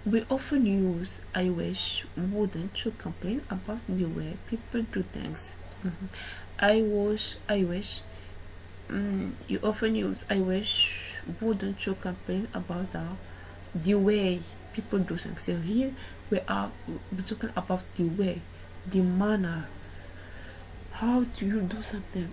we often use I wish wouldn't to complain about the way people do things. I wish. You often use I wish wouldn't you complain about the way people do things. So here we're talking about the way, the manner. How do you do something?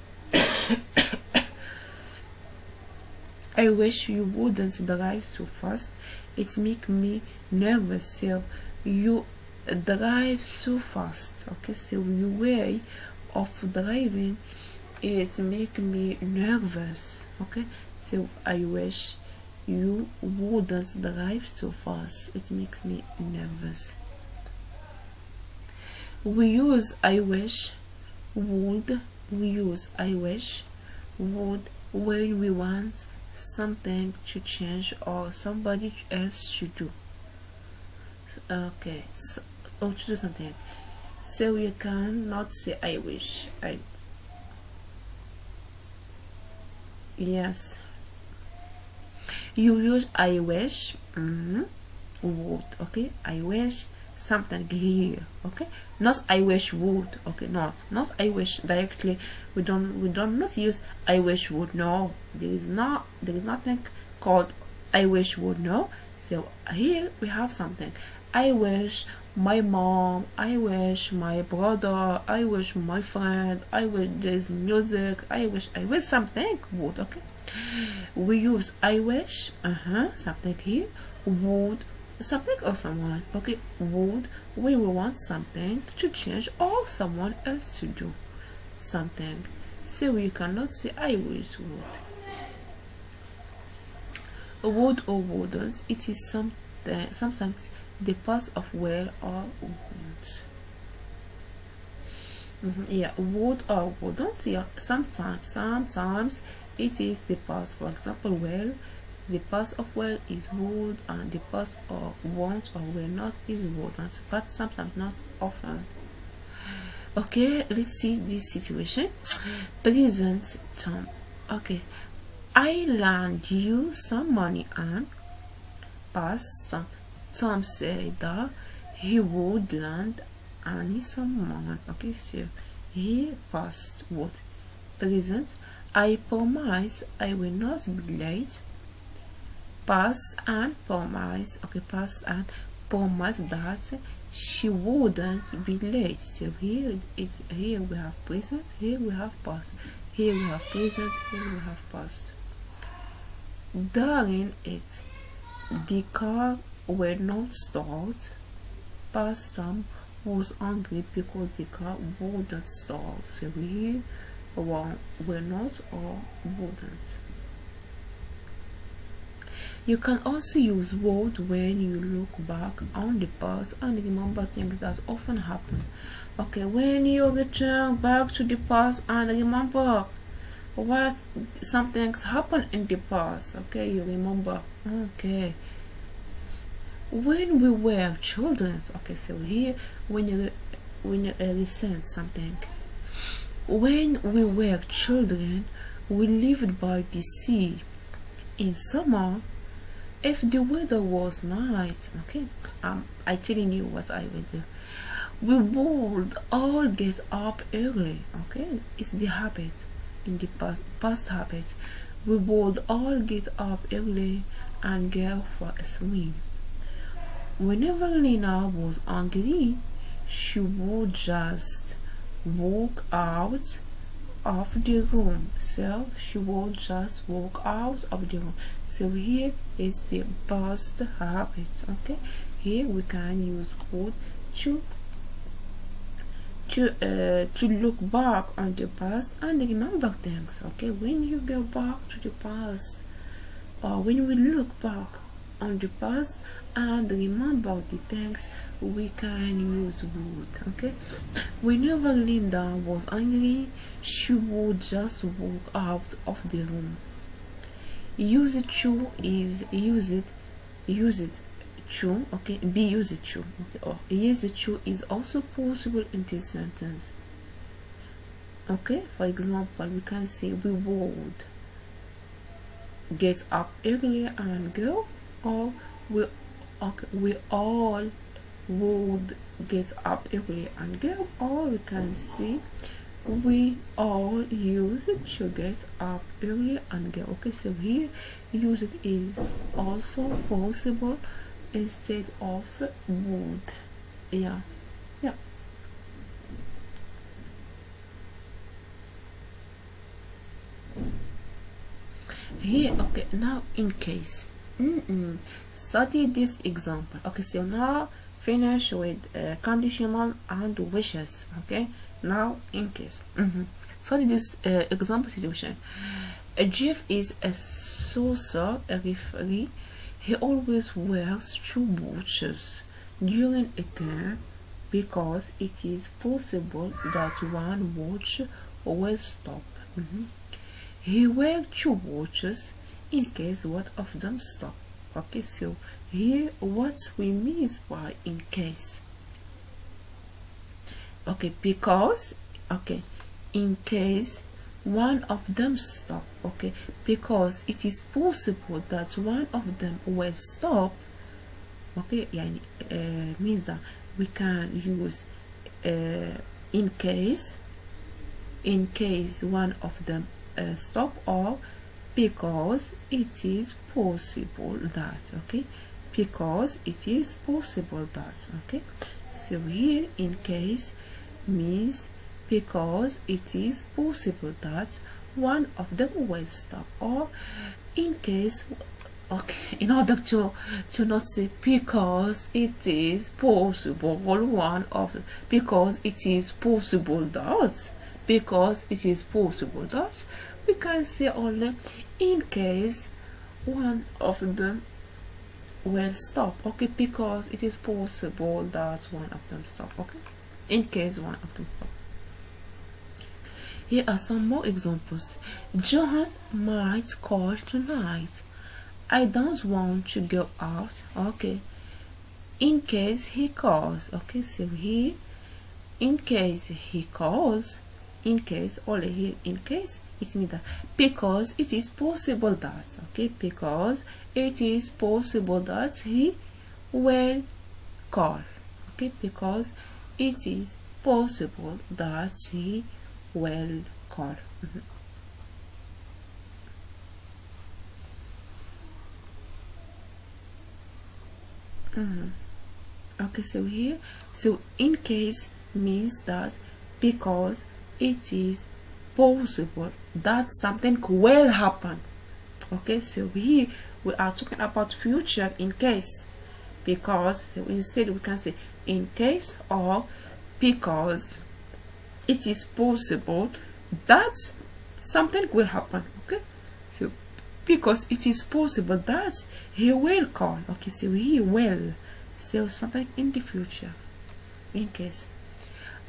I wish you wouldn't drive so fast. It makes me nervous. So you drive so fast. Okay, so your way of driving, it makes me nervous. Okay, so I wish you wouldn't drive so fast. It makes me nervous. We use I wish would. We use I wish would when we want something to change or somebody else should do. Okay, so, or to do something. So you cannot say I wish. Yes, you use I wish would. Okay, I wish something here. Okay, not I wish would. Okay, not I wish directly. We don't not use I wish would. No, there is nothing called I wish would. No, so here we have something. I wish my mom, I wish my brother, I wish my friend, I wish there's music, I wish something would. Okay, we use I wish something here, would something or someone. Okay, would when we want something to change or someone else to do something. So you cannot say I wish would or wouldn't. It is sometimes the past of will or won't. Yeah, would or wouldn't. Yeah, sometimes it is the past. For example, will, the past of will is would, and the past of won't or will not is wouldn't, but sometimes not often. Okay, let's see this situation. Present Tom. Okay, I lend you some money, and past Tom said that he would lend Annie some money. Okay, so he past what? Present, I promise I will not be late. Past and promise. Okay, past and promise that she wouldn't be late. So here we have present, here we have past, here we have present, here we have past. During it, the car will not start. Past Sam was angry because the car wouldn't start. So here will not or wouldn't. You can also use would when you look back on the past and remember things that often happen. Okay, when you return back to the past and remember what some things happened in the past. Okay, you remember. Okay, when we were children. Okay, so here when you resent something. When we were children, we lived by the sea. In summer, if the weather was nice, okay, I telling you what I will do. We would all get up early. Okay, it's the habit in the past habit. We would all get up early and go for a swim. Whenever Lena was angry, she would just walk out of the room. So she would just walk out of the room. So here is the past habit. Okay, here we can use would to look back on the past and remember things. Okay, when you go back to the past, or when we look back on the past and remember the things, we can use would. Okay, whenever Linda was angry, she would just walk out of the room. Use it to is use it to, okay, be used to, okay, or use it to is also possible in this sentence. Okay, for example, we can say we would get up earlier and go, or we all would get up earlier and go, or we can say we all use it to get up earlier and go. Okay, so here use it is also possible instead of would. Yeah. Here, okay, now in case. Study this example. Okay, so now finish with conditional and wishes. Okay, now in case. Study this example situation. Jeff is a saucer referee. He always wears 2 watches during a game because it is possible that one watch will stop. He wears 2 watches in case one of them stop. Okay, so here what we mean by in case. Okay, because, okay, in case one of them stop. Okay, because it is possible that one of them will stop. Okay, means that we can use in case one of them stop, or because it is possible that. Okay, because it is possible that. Okay, so here in case means because it is possible that one of them will stop, or in case, okay, in order to not say because it is possible one of, because it is possible that, because it is possible that, we can say only in case one of them will stop. Okay, because it is possible that one of them stop. Okay, in case one of them stop. Here are some more examples. John might call tonight. I don't want to go out. Okay, in case he calls. Okay, so here in case he calls, in case, only here in case, it means that because it is possible that. Okay, because it is possible that he will call. Okay, because it is possible that he will call. Okay, so here, so in case means that because it is possible that something will happen. Okay, so here we are talking about future in case, because so instead we can say in case, or because it is possible that something will happen. Okay, so because it is possible that he will call. Okay, so he will, so something in the future. In case,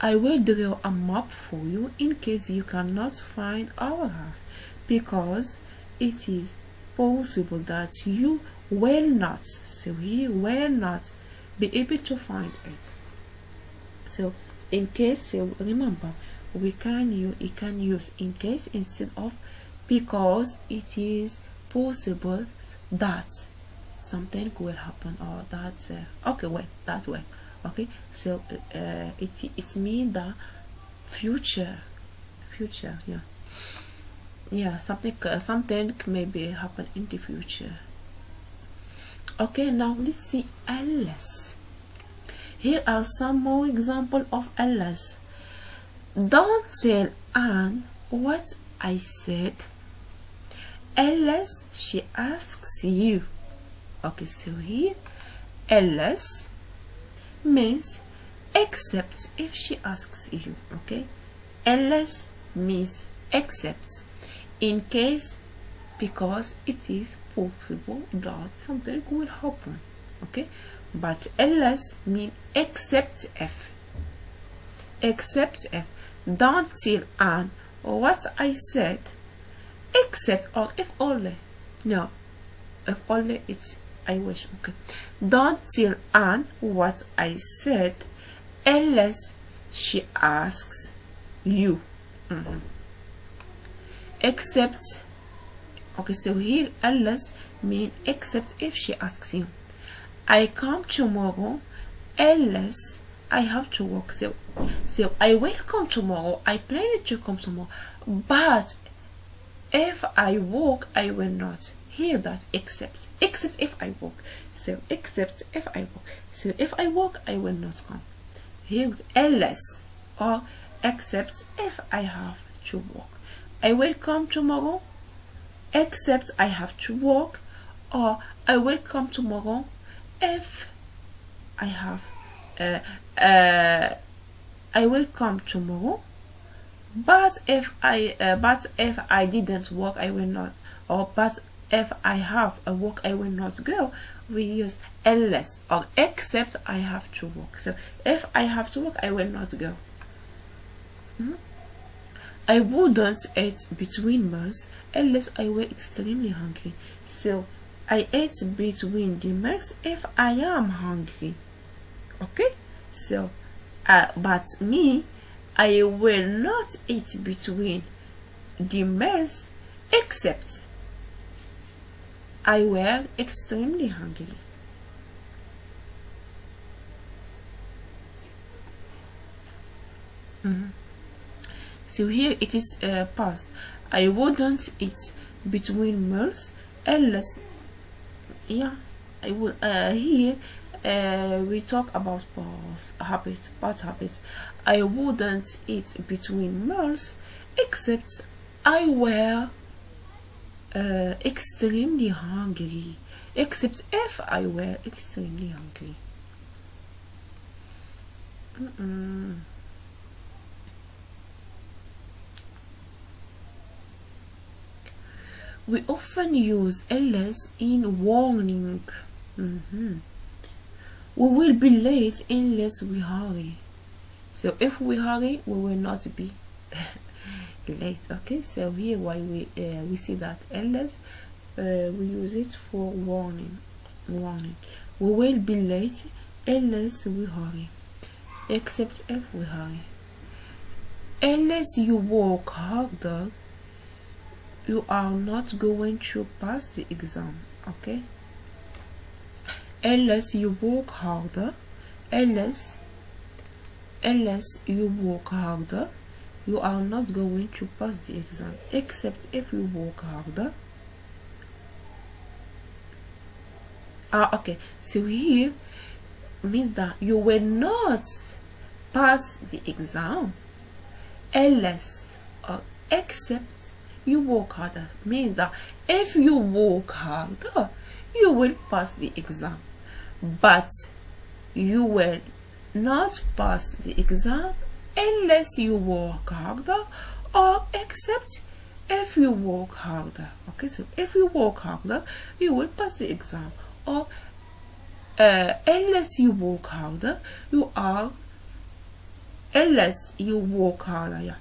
I will draw a map for you in case you cannot find our house, because it is possible that you will not, so he will not be able to find it. So in case, so remember, you can use in case instead of because it is possible that something will happen, or that okay, well, that way. Okay, so it means the future, yeah, something maybe happen in the future. Okay, now let's see else. Here are some more examples of else. Don't tell Anne what I said unless she asks you. Okay, so here unless means except if she asks you. Okay, unless means except. In case because it is possible that something will happen. Okay, but unless mean except if. Except if. Don't till and what I said, except or if only. No, if only it's I wish. Okay, don't till and what I said unless she asks you. Except, okay, so here unless mean except if she asks you. I come tomorrow unless I have to work. So I will come tomorrow. I plan to come tomorrow, but if I work, I will not. Here that except if I work. So except if I work. So if I work, I will not come. Here unless or except if I have to work. I will come tomorrow except I have to work, or I will come tomorrow if I have I will come tomorrow, but if I didn't work, I will not. Or but if I have a work, I will not go. We use unless or except I have to work. So if I have to work, I will not go. I wouldn't eat between meals unless I were extremely hungry. So I ate between the meals if I am hungry. Okay, so but me, I will not eat between the meals except I were extremely hungry. So here it is past. I wouldn't eat between meals unless, yeah, I would. Here we talk about past habits. I wouldn't eat between meals except I were extremely hungry. Except if I were extremely hungry. We often use unless in warning. We will be late unless we hurry. So if we hurry, we will not be late. Okay, so here why we see that unless we use it for warning. We will be late unless we hurry, except if we hurry. Unless you work harder, you are not going to pass the exam. Okay, unless you work harder, unless you work harder, you are not going to pass the exam, except if you work harder. Okay, so here means that you will not pass the exam unless or except you work harder. Means that if you work harder, you will pass the exam, but you will not pass the exam unless you work harder, or except if you work harder. Okay, so if you work harder, you will pass the exam, or unless you work harder, unless you work harder, yeah,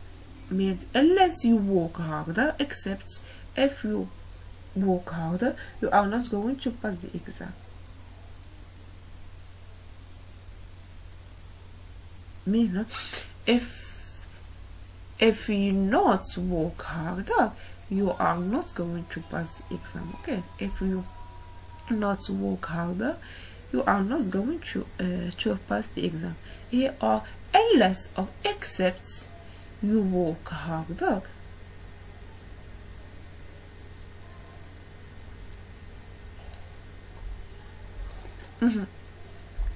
means unless you work harder, except if you work harder, you are not going to pass the exam. Mean if you not work harder, you are not going to pass the exam. Okay, if you not work harder, you are not going to pass the exam. Here are unless or except you work harder.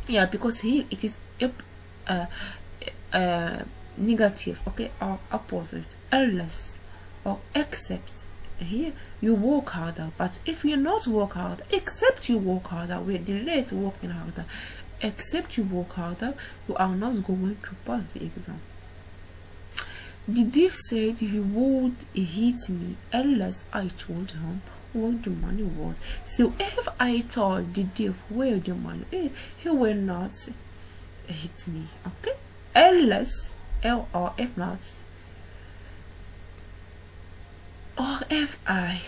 Yeah, because here it is negative, okay, or opposite. Unless or except, here you work harder, but if you not work harder, except you work harder, we delay working harder, except you work harder, you are not going to pass the exam. The thief said he would hit me unless I told him where the money was. So if I told the thief where the money is, he will not hit me. Okay? Unless, or if not, or if I.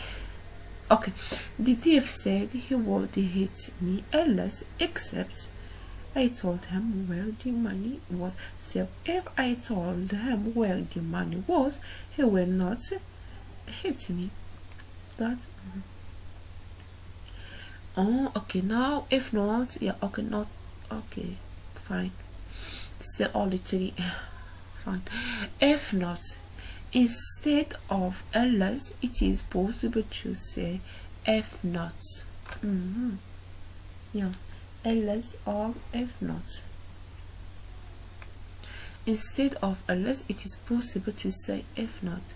Okay. The thief said he would hit me unless, except I told him where the money was. So if I told him where the money was, he will not hit me. That's okay. Now if not, yeah, okay, not okay, fine. Still all the three. Fine. If not, instead of unless, it is possible to say if not. Yeah, unless or if not. Instead of unless, it is possible to say if not.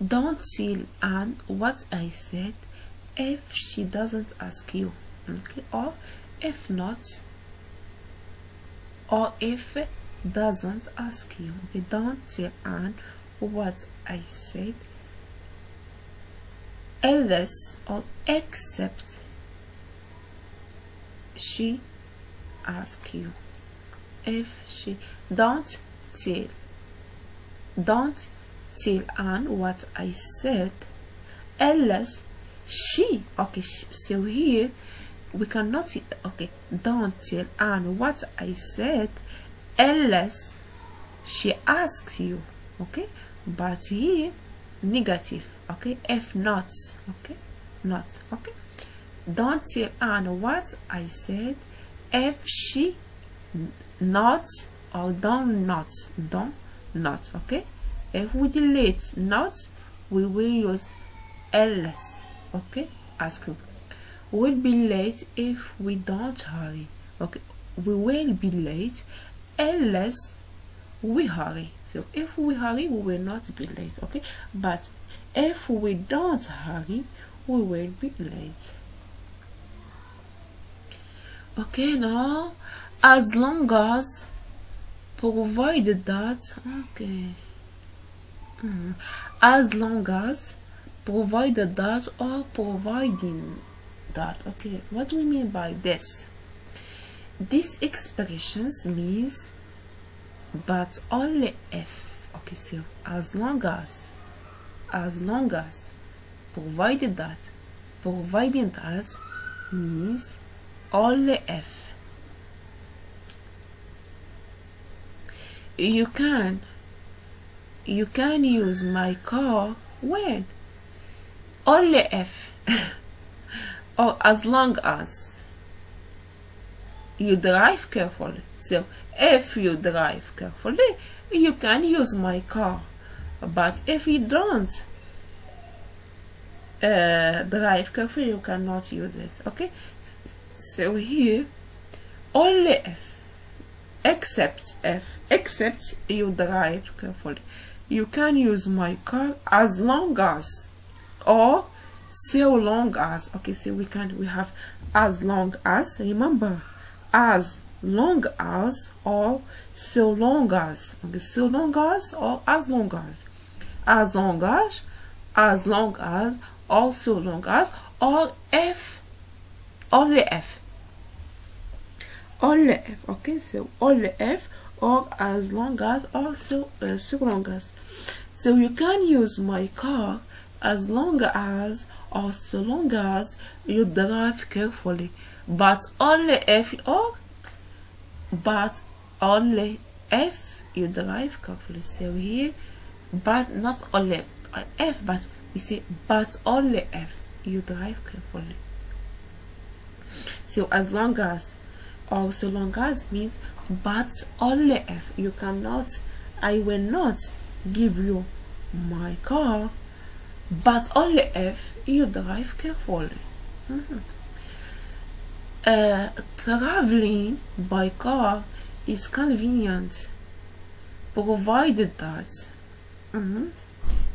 Don't tell Anne what I said if she doesn't ask you. Okay, or if not, or if doesn't ask you. Okay, don't tell Anne what I said unless or except she asks you. If she don't tell Anne what I said unless she, okay, so here we cannot, okay, don't tell Anne what I said unless she asks you. Okay, but here negative. Okay, if not, okay, not. Okay, don't tell Anne what I said if she not, or don't not. Okay, if we delete not, we will use unless. Okay, ask you. We'll be late if we don't hurry. Okay, we will be late unless we hurry. So if we hurry, we will not be late. Okay, but if we don't hurry, we will be late. Okay, now as long as, provided that, okay, as long as, provided that, or providing that. Okay, what do we mean by this? These expressions means but only if. Okay, so as long as, provided that, providing that means only if. You can use my car when, only if or as long as you drive carefully. So if you drive carefully, you can use my car, but if you don't drive carefully, you cannot use it. Okay, so here only if, except you drive carefully, you can use my car as long as, or so long as. Okay, so we have as long as, remember, as long as or so long as. Okay, so long as or as long as, as long as, as long as, or so long as, or if, only if, only if. Okay, so only if, or as long as, or so long as. So you can use my car as long as or so long as you drive carefully, but only if, or but only if you drive carefully. So here, but not only if, but we say but only if you drive carefully. So as long as or so long as means but only if. You cannot, I will not give you my car, but only if you drive carefully. Traveling by car is convenient, provided that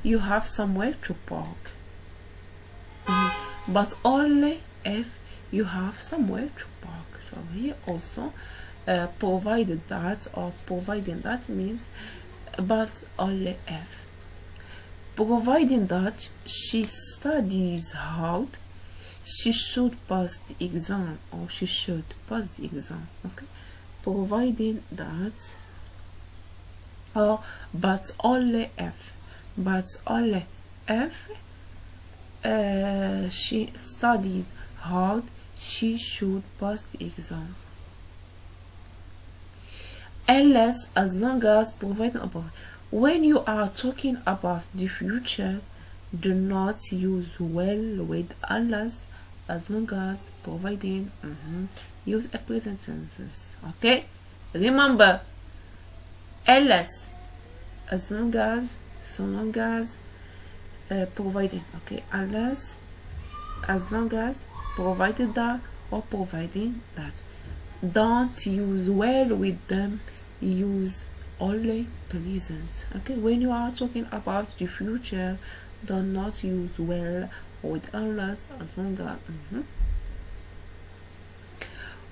you have somewhere to park, but only if you have somewhere to park. So here also provided that or providing that means but only if. Providing that she studies hard, she should pass the exam, or she should pass the exam. Okay, providing that, but only if, she studied hard, she should pass the exam. Unless, as long as, providing above. When you are talking about the future, do not use well with unless, as long as, providing. Use a present tenses. Okay, remember, unless, as long as, so long as, providing. Okay, unless, as long as, provided that, or providing that. Don't use well with them, use only present. Okay, when you are talking about the future, do not use well with unless, as long as.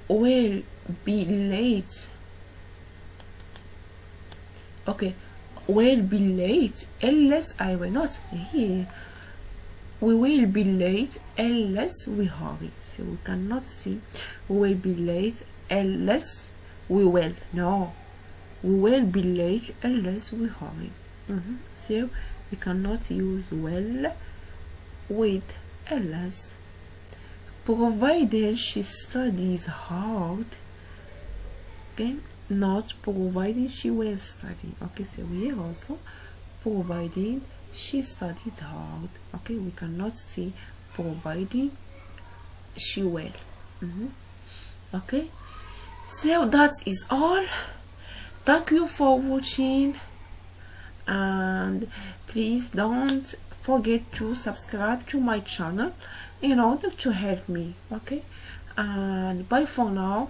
Will be late. Okay, will be late unless I will not here. We will be late unless we hurry. So we cannot see we will be late unless we will. No, we will be late unless we hurry. So we cannot use well with unless. Provided she studies hard. Okay, not providing she will study. Okay, so here also providing she studied hard. Okay, we cannot say providing she will. Okay, so that is all. Thank you for watching, and please don't forget to subscribe to my channel in order to help me. Okay, and bye for now,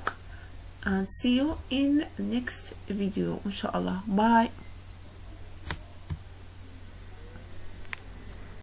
and see you in next video, inshallah. Bye.